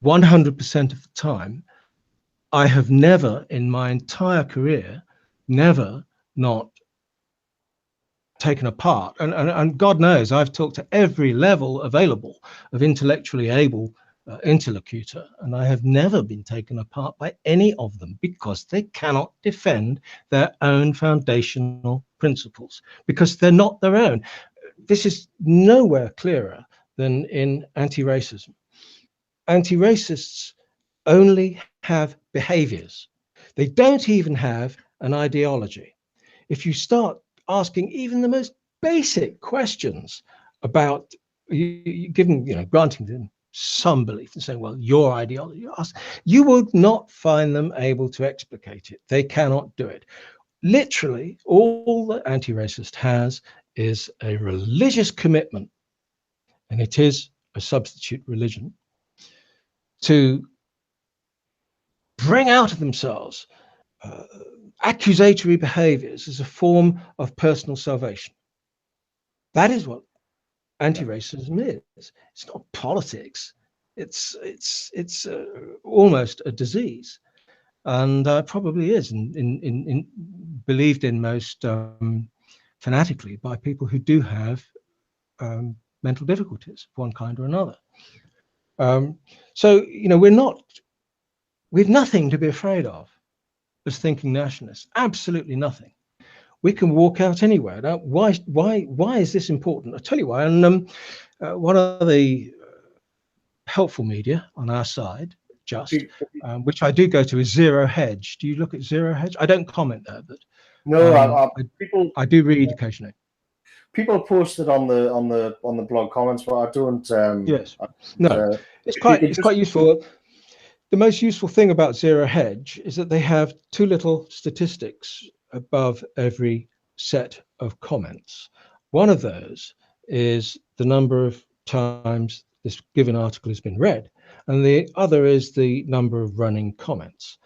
100% of the time. I have never in my entire career, never not taken apart. And God knows I've talked to every level available of intellectually able interlocutor, and I have never been taken apart by any of them because they cannot defend their own foundational principles, because they're not their own. This is nowhere clearer than in anti-racism. Anti-racists only have behaviors. They don't even have an ideology. If you start asking even the most basic questions about granting them some belief and saying, well, your ideology, you would not find them able to explicate it. They cannot do it. Literally, all the anti-racist has is a religious commitment, and it is a substitute religion, to bring out of themselves accusatory behaviors as a form of personal salvation. That is what anti-racism is. It's not politics. It's almost a disease, and probably is in believed in most fanatically by people who do have mental difficulties of one kind or another. So we've nothing to be afraid of as thinking nationalists. Absolutely nothing. We can walk out anywhere. Now, why is this important? I'll tell you why. And one of the helpful media on our side, which I do go to, is Zero Hedge. Do you look at Zero Hedge? I don't comment there, but No, I do read occasionally. People post it on the blog comments, but I don't. Yes, no, it's quite useful. The most useful thing about Zero Hedge is that they have two little statistics above every set of comments. One of those is the number of times this given article has been read, and the other is the number of running comments.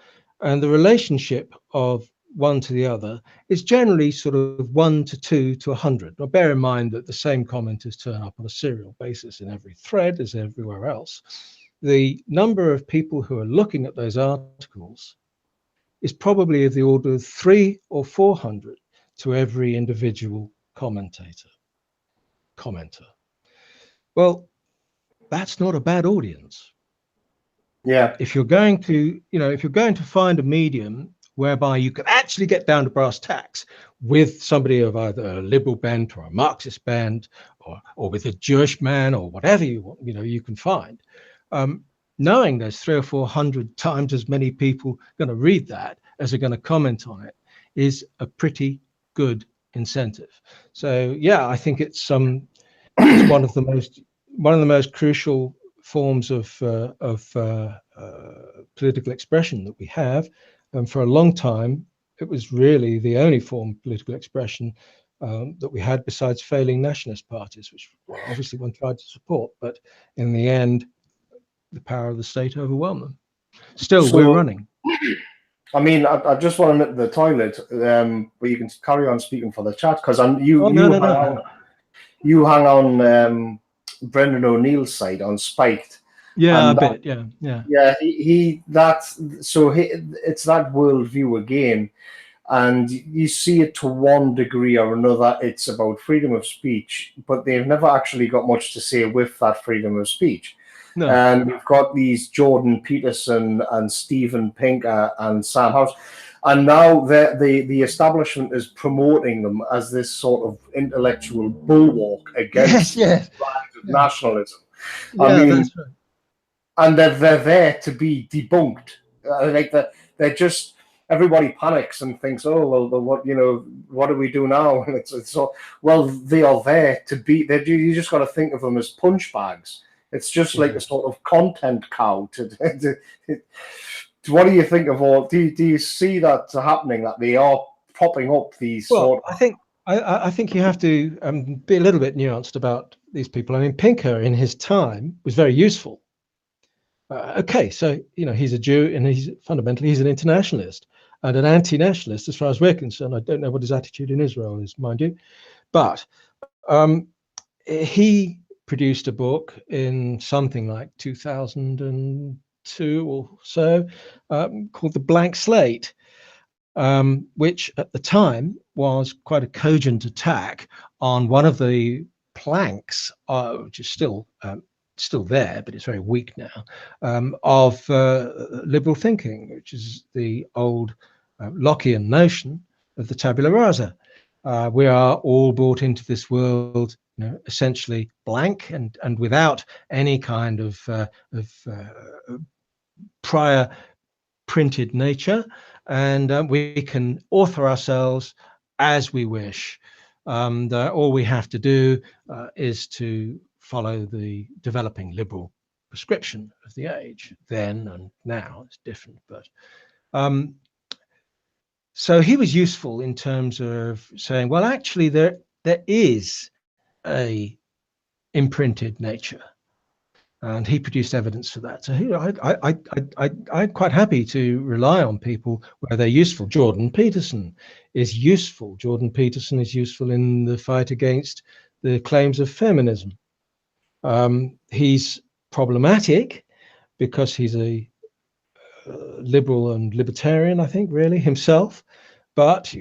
And the relationship of one to the other is generally sort of 1 to 2 to 100. Now, bear in mind that the same commenters turn up on a serial basis in every thread as everywhere else. The number of people who are looking at those articles is probably of the order of 300 or 400 to every individual commenter. Well, that's not a bad audience. Yeah. If you're going to find a medium whereby you can actually get down to brass tacks with somebody of either a liberal bent or a Marxist bent, or with a Jewish man or whatever you can find, knowing there's 300 or 400 times as many people going to read that as are going to comment on it is a pretty good incentive. So yeah, I think it's one of the most crucial forms of political expression that we have, and for a long time it was really the only form of political expression that we had, besides failing nationalist parties, which obviously one tried to support, but in the end the power of the state overwhelmed them. Still, we're running. I mean, I just want to nip the toilet, but you can carry on speaking for the chat, because you hang on Brendan O'Neill's side on Spiked. Yeah, and a bit. Yeah. Yeah, it's that worldview again, and you see it to one degree or another. It's about freedom of speech, but they've never actually got much to say with that freedom of speech. No. And you've got these Jordan Peterson and Steven Pinker and Sam House, and now the establishment is promoting them as this sort of intellectual bulwark against nationalism. Yeah, I mean, that's right. And they're there to be debunked. Like they're just, everybody panics and thinks, oh well, what do we do now? And it's so, well, they are there to be. You just got to think of them as punch bags. It's just like a sort of content cow. What do you think of all? Do you see that happening? That they are popping up these sort of? I think you have to be a little bit nuanced about these people. I mean, Pinker in his time was very useful. Okay, so he's a Jew, and he's an internationalist and an anti-nationalist as far as we're concerned. I don't know what his attitude in Israel is, mind you, but he produced a book in something like 2010 two or so, called The Blank Slate, which at the time was quite a cogent attack on one of the planks, which is still there, but it's very weak now, of liberal thinking, which is the old Lockean notion of the tabula rasa. We are all brought into this world, essentially blank and without any kind of prior printed nature, and we can author ourselves as we wish. All we have to do is to follow the developing liberal prescription of the age. Then and now it's different, but so he was useful in terms of saying, well, actually, there is a imprinted nature, and he produced evidence for that. So I'm quite happy to rely on people where they're useful. Jordan Peterson is useful. Jordan Peterson is useful in the fight against the claims of feminism. He's problematic because he's a liberal and libertarian, I think, really himself. But,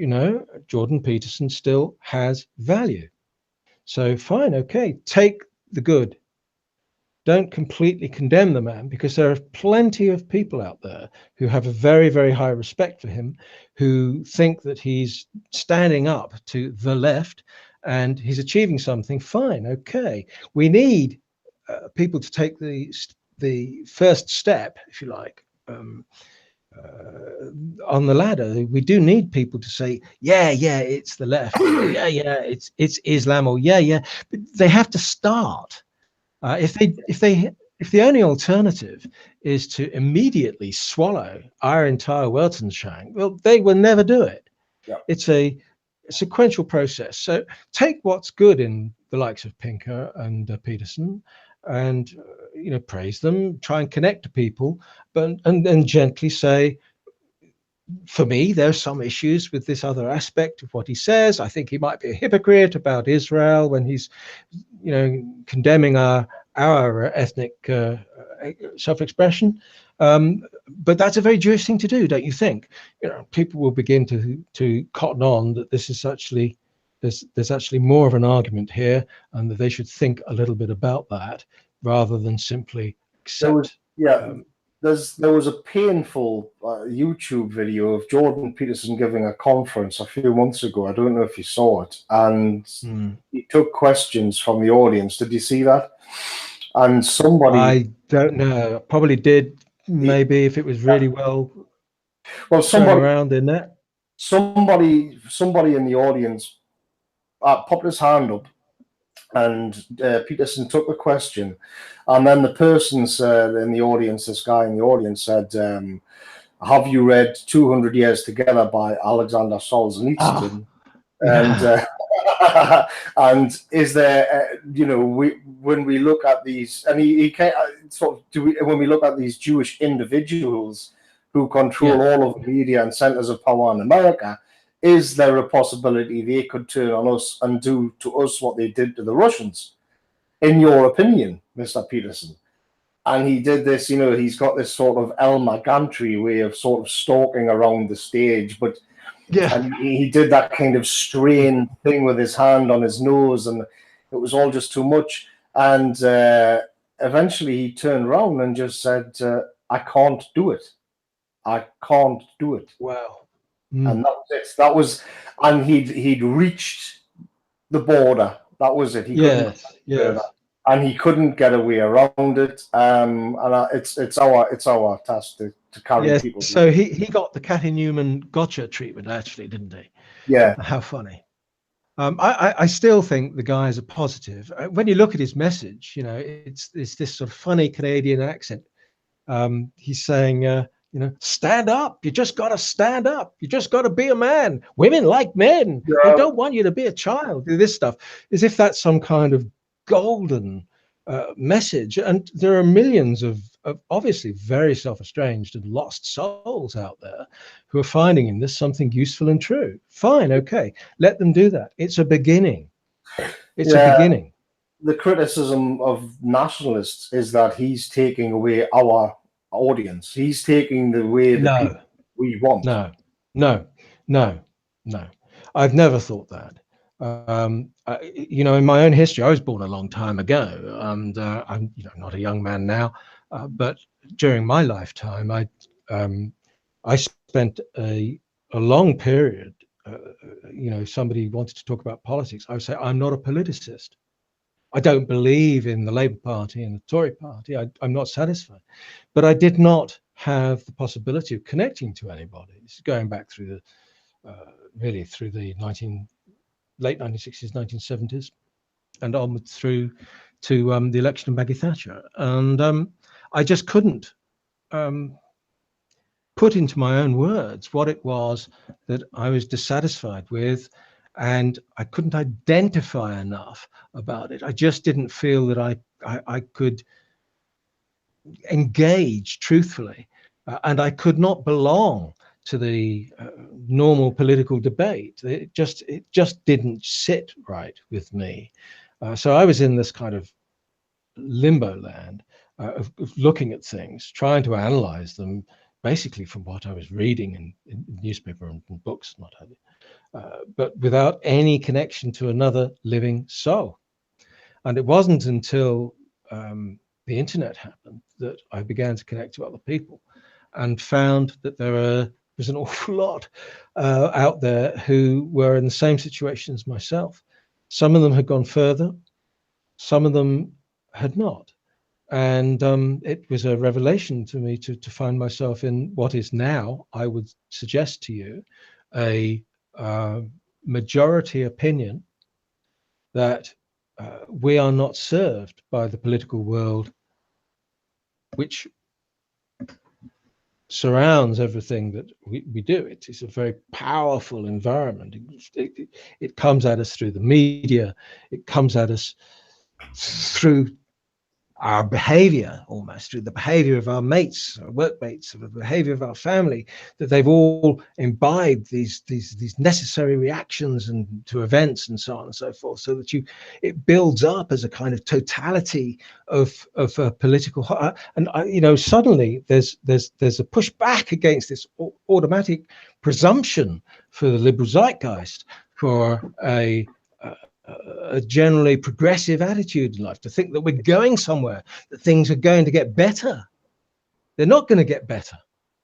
Jordan Peterson still has value. So fine, okay, take the good. Don't completely condemn the man, because there are plenty of people out there who have a very, very high respect for him, who think that he's standing up to the left and he's achieving something. Fine, okay. We need people to take the first step, if you like, on the ladder. We do need people to say, yeah, it's the left, yeah, it's Islam, or yeah, but they have to start. If the only alternative is to immediately swallow our entire Weltanschauung, well, they will never do it. Yeah. It's a sequential process. So take what's good in the likes of Pinker and Peterson, and praise them, try and connect to people, but and then gently say, for me, there's some issues with this other aspect of what he says. I think he might be a hypocrite about Israel when he's, condemning our ethnic self-expression. But that's a very Jewish thing to do, don't you think? People will begin to cotton on that this is actually there's actually more of an argument here, and that they should think a little bit about that rather than simply accept. There was a painful YouTube video of Jordan Peterson giving a conference a few months ago. I don't know if you saw it, and he took questions from the audience. Did you see that? And somebody, I don't know, probably did, maybe, if it was really well somebody around in that. Somebody in the audience popped his hand up, and Peterson took the question, and then the person said in the audience, this guy in the audience said, have you read 200 Years Together by Alexander Solzhenitsyn? And and is there, when we look at these, and he can't sort of when we look at these Jewish individuals who control all of the media and centers of power in America, is there a possibility they could turn on us and do to us what they did to the Russians? In your opinion, Mr. Peterson? And he did this, he's got this sort of Elmer Gantry way of sort of stalking around the stage, but and he did that kind of strained thing with his hand on his nose, and it was all just too much. And eventually he turned around and just said, I can't do it. I can't do it. Wow. And that was it. That was, and he'd reached the border. That was it. Yes. And he couldn't get away around it. And it's our task to carry people. So he got the Cathy Newman gotcha treatment, actually, didn't he? Yeah. How funny. I still think the guy is a positive. When you look at his message, it's this sort of funny Canadian accent. He's saying, stand up. You just got to stand up. You just got to be a man. Women like men. Yeah. They don't want you to be a child. Do this stuff as if that's some kind of golden message. And there are millions of obviously very self-estranged and lost souls out there who are finding in this something useful and true. Fine, okay, let them do that. It's a beginning. It's a beginning. The criticism of nationalists is that he's taking away our audience. He's taking the way the people No, we want. no, no, no, no. I've never thought that. In my own history, I was born a long time ago, and I'm, not a young man now. But during my lifetime, I spent a long period. Somebody wanted to talk about politics, I would say I'm not a politicist. I don't believe in the Labour Party and the Tory Party. I'm not satisfied. But I did not have the possibility of connecting to anybody. This is going back through really through the late 1960s, 1970s, and onward through to the election of Maggie Thatcher. And I just couldn't put into my own words what it was that I was dissatisfied with, and I couldn't identify enough about it. I just didn't feel that I could engage truthfully, and I could not belong to the normal political debate. It just didn't sit right with me. So I was in this kind of limbo land of looking at things, trying to analyze them, basically from what I was reading in newspaper and books, not only, but without any connection to another living soul. And it wasn't until the internet happened that I began to connect to other people, and found that there was an awful lot out there who were in the same situation as myself. Some of them had gone further, some of them had not. And it was a revelation to me to find myself in what is now, I would suggest to you, a majority opinion that we are not served by the political world which surrounds everything that we do. It is a very powerful environment. It comes at us through the media. It comes at us through our behavior, almost through the behavior of our mates, our workmates, the behavior of our family, that they've all imbibed these necessary reactions and to events and so on and so forth, so that it builds up as a kind of totality of political, and suddenly there's a pushback against this automatic presumption for the liberal zeitgeist for a generally progressive attitude in life, to think that we're going somewhere, that things are going to get better. They're not going to get better.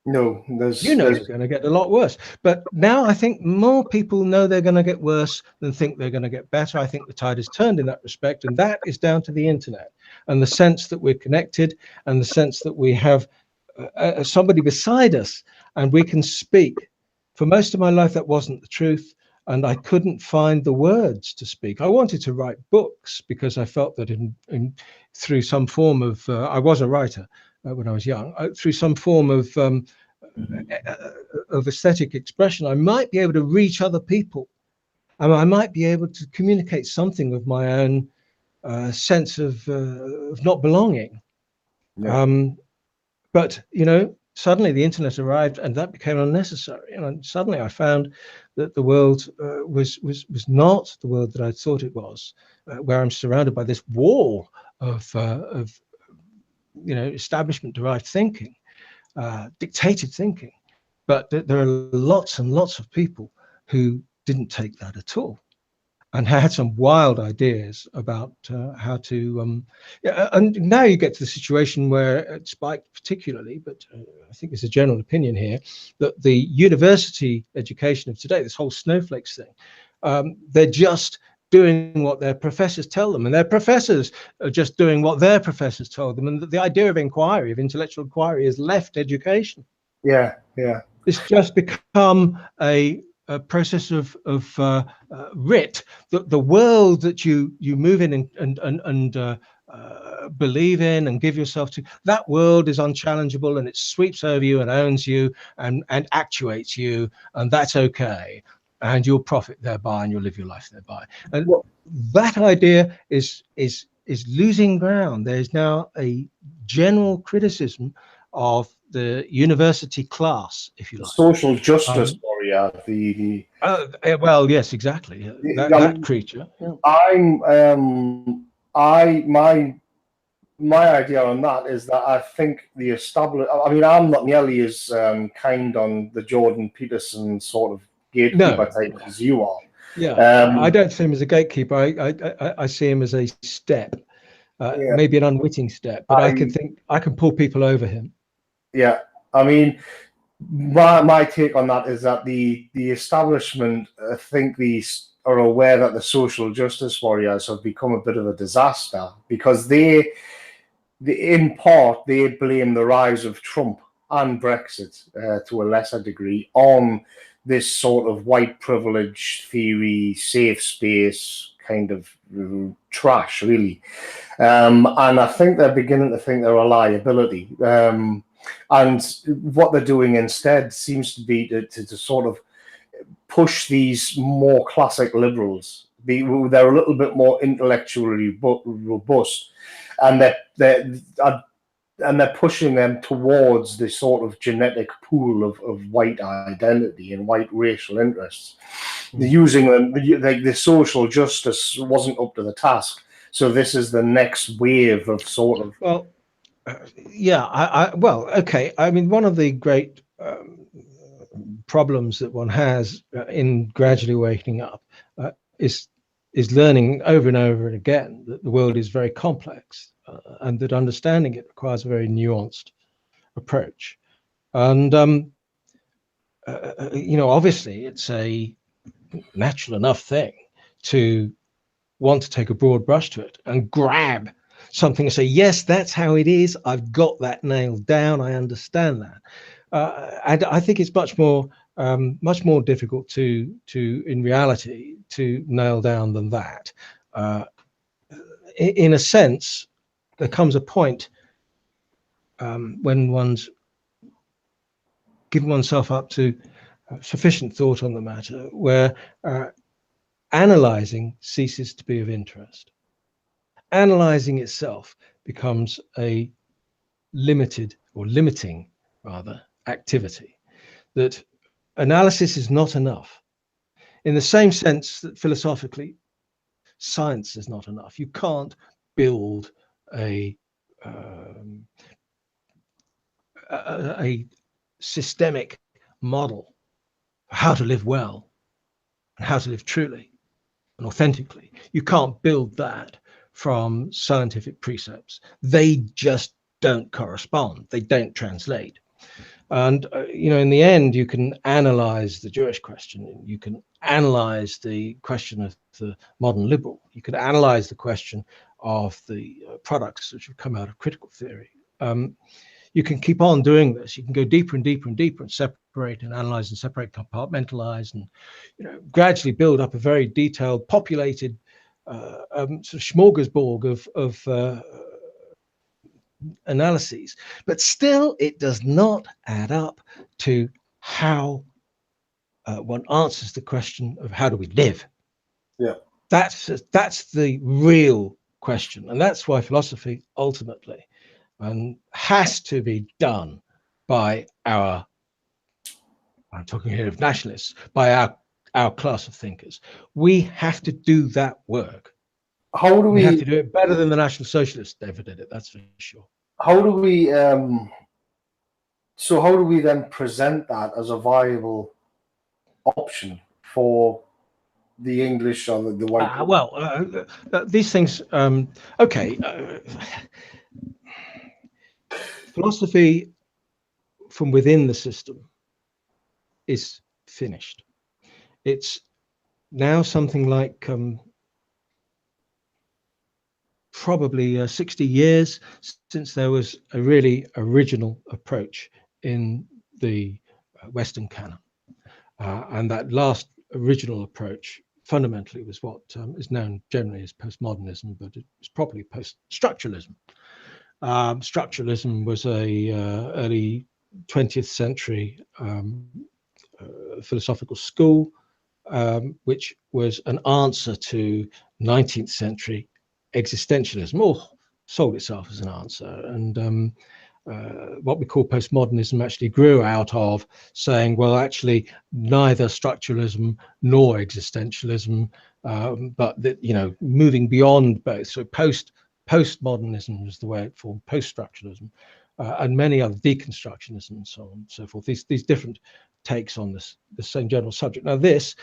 No, they're going to get a lot worse. But now I think more people know they're going to get worse than think they're going to get better. I think the tide has turned in that respect, and that is down to the internet and the sense that we're connected, and the sense that we have somebody beside us and we can speak. For most of my life, that wasn't the truth. And I couldn't find the words to speak. I wanted to write books because I felt that through some form of, I was a writer when I was young, through some form of aesthetic expression, I might be able to reach other people. And I might be able to communicate something of my own sense of not belonging. Yeah. But, suddenly the internet arrived, and that became unnecessary. And suddenly I found that the world was not the world that I thought it was, where I'm surrounded by this wall of establishment-derived thinking, dictated thinking. But there are lots and lots of people who didn't take that at all, and had some wild ideas about how to, and now you get to the situation where it spiked particularly, but I think it's a general opinion here, that the university education of today, this whole snowflakes thing, they're just doing what their professors tell them, and their professors are just doing what their professors told them, and the idea of inquiry, of intellectual inquiry, has left education. Yeah. It's just become a process of writ. The world that you move in and believe in and give yourself to, that world is unchallengeable, and it sweeps over you and owns you and actuates you, and that's okay, and you'll profit thereby and you'll live your life thereby. And that idea is losing ground. There's now a general criticism of the university class, if you like. Social justice warrior. Well, yes, exactly. That creature. My my idea on that is that I think the established. I mean, I'm not nearly as kind on the Jordan Peterson sort of gatekeeper No. type as you are. Yeah, I don't see him as a gatekeeper. I see him as a step, Yeah, maybe an unwitting step, but I I can pull people over him. yeah. I mean, my take on that is that the establishment, I think, these are aware that the social justice warriors have become a bit of a disaster because in part, they blame the rise of Trump and Brexit to a lesser degree on this sort of white privilege theory, safe space kind of trash, really. And I think they're beginning to think they're a liability. And what they're doing instead seems to be to sort of push these more classic liberals. They're a little bit more intellectually robust, and they're pushing them towards this sort of genetic pool of white identity and white racial interests. They're using them like the social justice wasn't up to the task, so this is the next wave of sort of. Well, yeah, well, okay. I mean, one of the great problems that one has in gradually waking up is learning over and over and again that the world is very complex and that understanding it requires a very nuanced approach. And obviously, it's a natural enough thing to want to take a broad brush to it and grab something and say, yes, that's how it is. I've got that nailed down. I understand that. And I think it's much more difficult to in reality to nail down than that. In a sense, there comes a point when one's given oneself up to sufficient thought on the matter where analyzing ceases to be of interest. Analyzing itself becomes a limiting rather activity. That analysis is not enough. In the same sense that philosophically, science is not enough. You can't build a systemic model for how to live well and how to live truly and authentically. You can't build that from scientific precepts. They just don't correspond. They don't translate. And in the end, you can analyze the Jewish question. You can analyze the question of the modern liberal. You can analyze the question of the products which have come out of critical theory. You can keep on doing this. You can go deeper and deeper and deeper and separate and analyze and separate, compartmentalize, and gradually build up a very detailed, populated sort of smorgasbord of analyses. But still, it does not add up to how one answers the question of how do we live. Yeah. That's the real question, and that's why philosophy ultimately has to be done by I'm talking here of nationalists, by our class of thinkers. We have to do that work. How do We have we to do it better than the National Socialists ever did it, that's for sure. how do we so how do we then present that as a viable option for the English or the white? These things. Okay, philosophy from within the system is finished. It's now something like probably 60 years since there was a really original approach in the Western canon. And that last original approach fundamentally was what is known generally as postmodernism, but it's probably post-structuralism. Structuralism was a early 20th century philosophical school, which was an answer to 19th century existentialism, or sold itself as an answer. And what we call postmodernism actually grew out of saying, well, actually, neither structuralism nor existentialism, but that moving beyond both. So post postmodernism is the way it formed, post-structuralism, and many other, deconstructionism and so on and so forth. These different takes on the same general subject. Now, this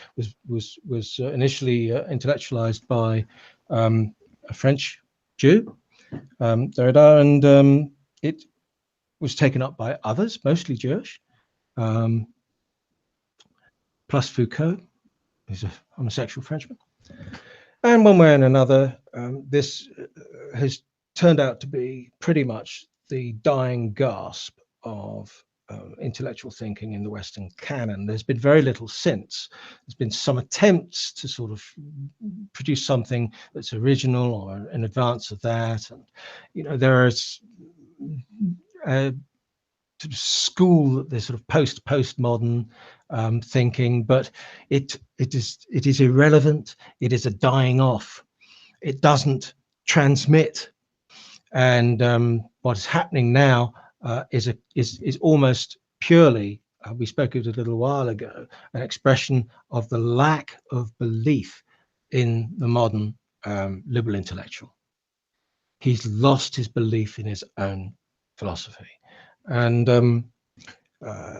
was initially intellectualized by a French Jew, Derrida, and it was taken up by others, mostly Jewish, plus Foucault, who's a homosexual Frenchman. And one way and another, this has turned out to be pretty much the dying gasp of intellectual thinking in the Western canon. There's been very little since. There's been some attempts to sort of produce something that's original or in advance of that. And, you know, there is school, this sort of postmodern thinking, but it is irrelevant. It is a dying off. It doesn't transmit. And what is happening now is almost purely, we spoke of it a little while ago, an expression of the lack of belief in the modern liberal intellectual. He's lost his belief in his own philosophy. And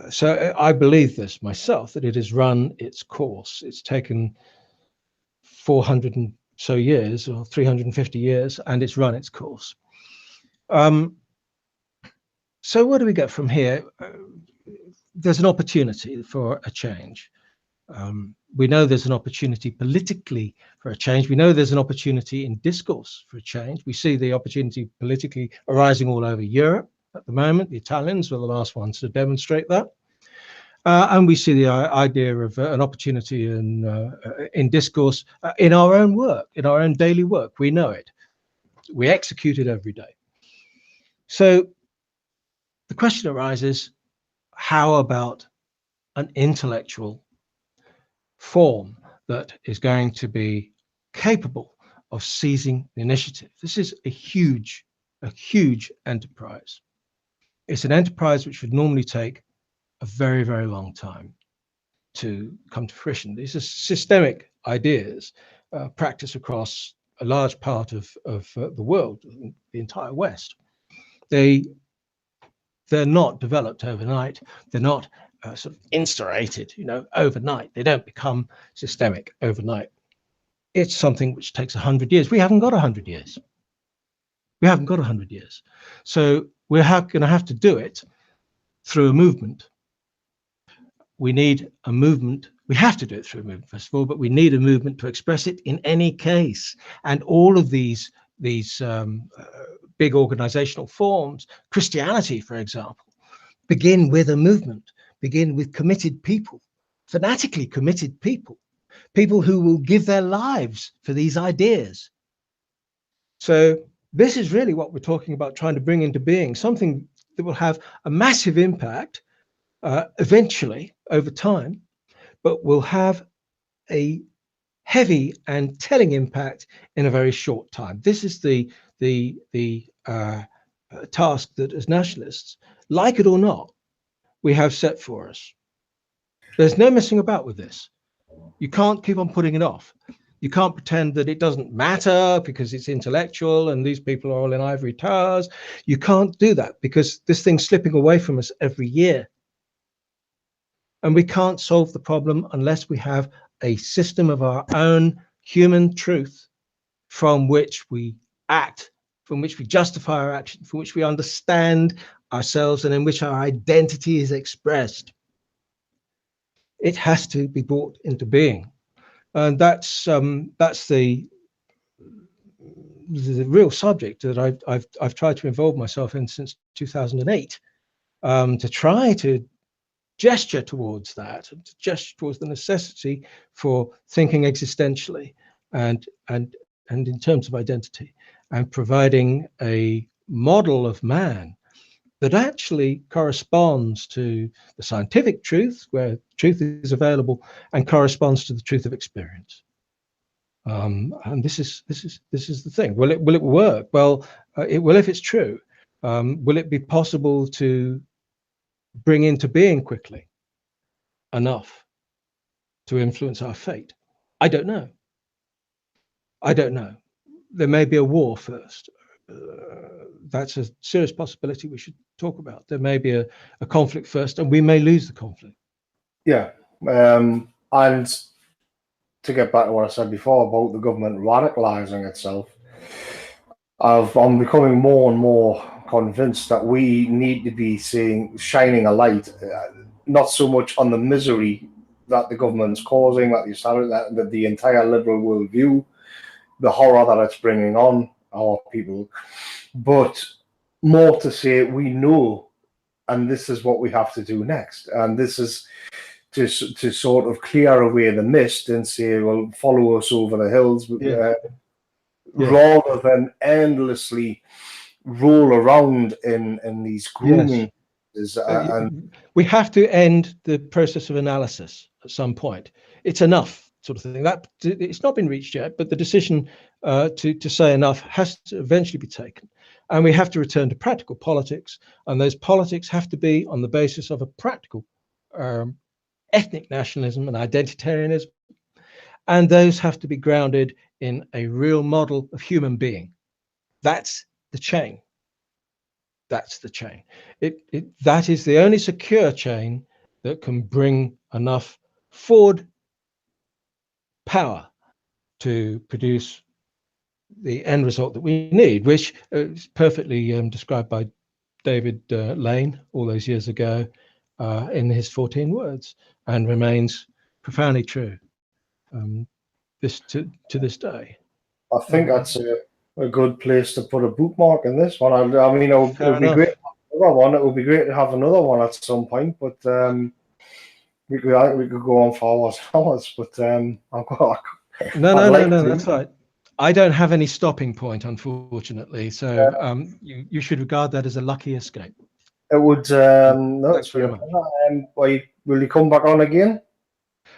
so I believe this myself, that it has run its course. It's taken 400 and so years, or 350 years, and it's run its course. So where do we get from here? There's an opportunity for a change. We know there's an opportunity politically for a change. We know there's an opportunity in discourse for a change. We see the opportunity politically arising all over Europe at the moment. The Italians were the last ones to demonstrate that. And we see the idea of an opportunity in discourse in our own work, in our own daily work. We know it. We execute it every day. So the question arises, how about an intellectual form that is going to be capable of seizing the initiative? This is a huge enterprise. It's an enterprise which would normally take a very, very long time to come to fruition. These are systemic ideas practiced across a large part of the world, the entire West. They're not developed overnight. They're not sort of instaurated, overnight. They don't become systemic overnight. It's something which takes 100 years. We haven't got 100 years. We haven't got 100 years. So we're going to have to do it through a movement. We need a movement. We have to do it through a movement, first of all, but we need a movement to express it in any case. And all of these big organizational forms, Christianity, for example, begin with a movement, begin with committed people, fanatically committed people, people who will give their lives for these ideas. So this is really what we're talking about, trying to bring into being something that will have a massive impact eventually over time, but will have a heavy and telling impact in a very short time. This is the task that, as nationalists, like it or not, we have set for us. There's no messing about with this. You can't keep on putting it off. You can't pretend that it doesn't matter because it's intellectual and these people are all in ivory towers. You can't do that because this thing's slipping away from us every year. And we can't solve the problem unless we have a system of our own human truth from which we act, from which we justify our action, from which we understand ourselves, and in which our identity is expressed. It has to be brought into being. And that's the real subject that I've tried to involve myself in since 2008, to try to gesture towards that, to gesture towards the necessity for thinking existentially and in terms of identity, and providing a model of man that actually corresponds to the scientific truth, where truth is available, and corresponds to the truth of experience. And this is the thing. Will it work? Well, it will if it's true. Will it be possible to bring into being quickly enough to influence our fate? I don't know. There may be a war first that's a serious possibility we should talk about. There may be a conflict first, and we may lose the conflict. Yeah. And to get back to what I said before about the government radicalizing itself, I'm becoming more and more convinced that we need to be shining a light, not so much on the misery that the government's causing, that the entire liberal worldview, the horror that it's bringing on our people, but more to say we know, and this is what we have to do next, and this is to sort of clear away the mist and say, well, follow us over the hills, rather than endlessly roll around in these grooming. We have to end the process of analysis at some point. It's enough, sort of thing. That it's not been reached yet, but the decision to say enough has to eventually be taken, and we have to return to practical politics. And those politics have to be on the basis of a practical ethnic nationalism and identitarianism, and those have to be grounded in a real model of human being. That's the chain. That's the chain. That is the only secure chain that can bring enough forward power to produce the end result that we need, which is perfectly described by David Lane all those years ago in his 14 words, and remains profoundly true to this day. I think that's a good place to put a bookmark in this one. I mean, it would be great to have another one. It would be great to have another one at some point, but we could go on for hours. But no, that's right. I don't have any stopping point, unfortunately. So you should regard that as a lucky escape. It would. No, it's very much. Will you come back on again?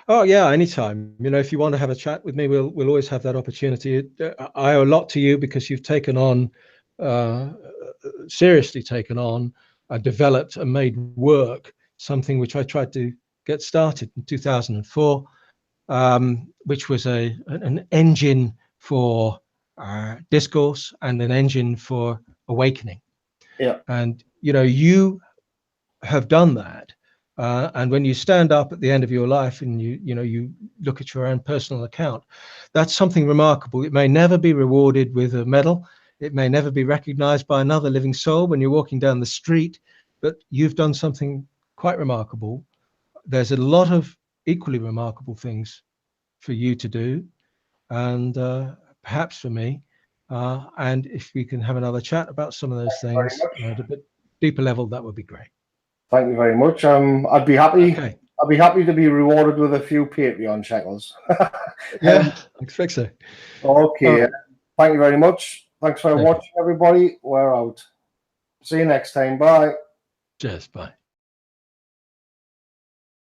Oh yeah, anytime. You know, if you want to have a chat with me, we'll always have that opportunity. I owe a lot to you because you've taken on, seriously taken on, developed and made work something which I tried to get started in 2004, which was an engine for discourse and an engine for awakening. Yeah. And you know, you have done that. And when you stand up at the end of your life and you look at your own personal account, that's something remarkable. It may never be rewarded with a medal. It may never be recognized by another living soul when you're walking down the street, but you've done something quite remarkable. There's a lot of equally remarkable things for you to do, and perhaps for me. And if we can have another chat about some of those things at a bit deeper level, that would be great. Thank you very much. I'd be happy. Okay. I'd be happy to be rewarded with a few Patreon shekels. Yeah, I expect so. Okay. Thank you very much. Thanks for watching, everybody. We're out. See you next time. Bye. Cheers. Bye.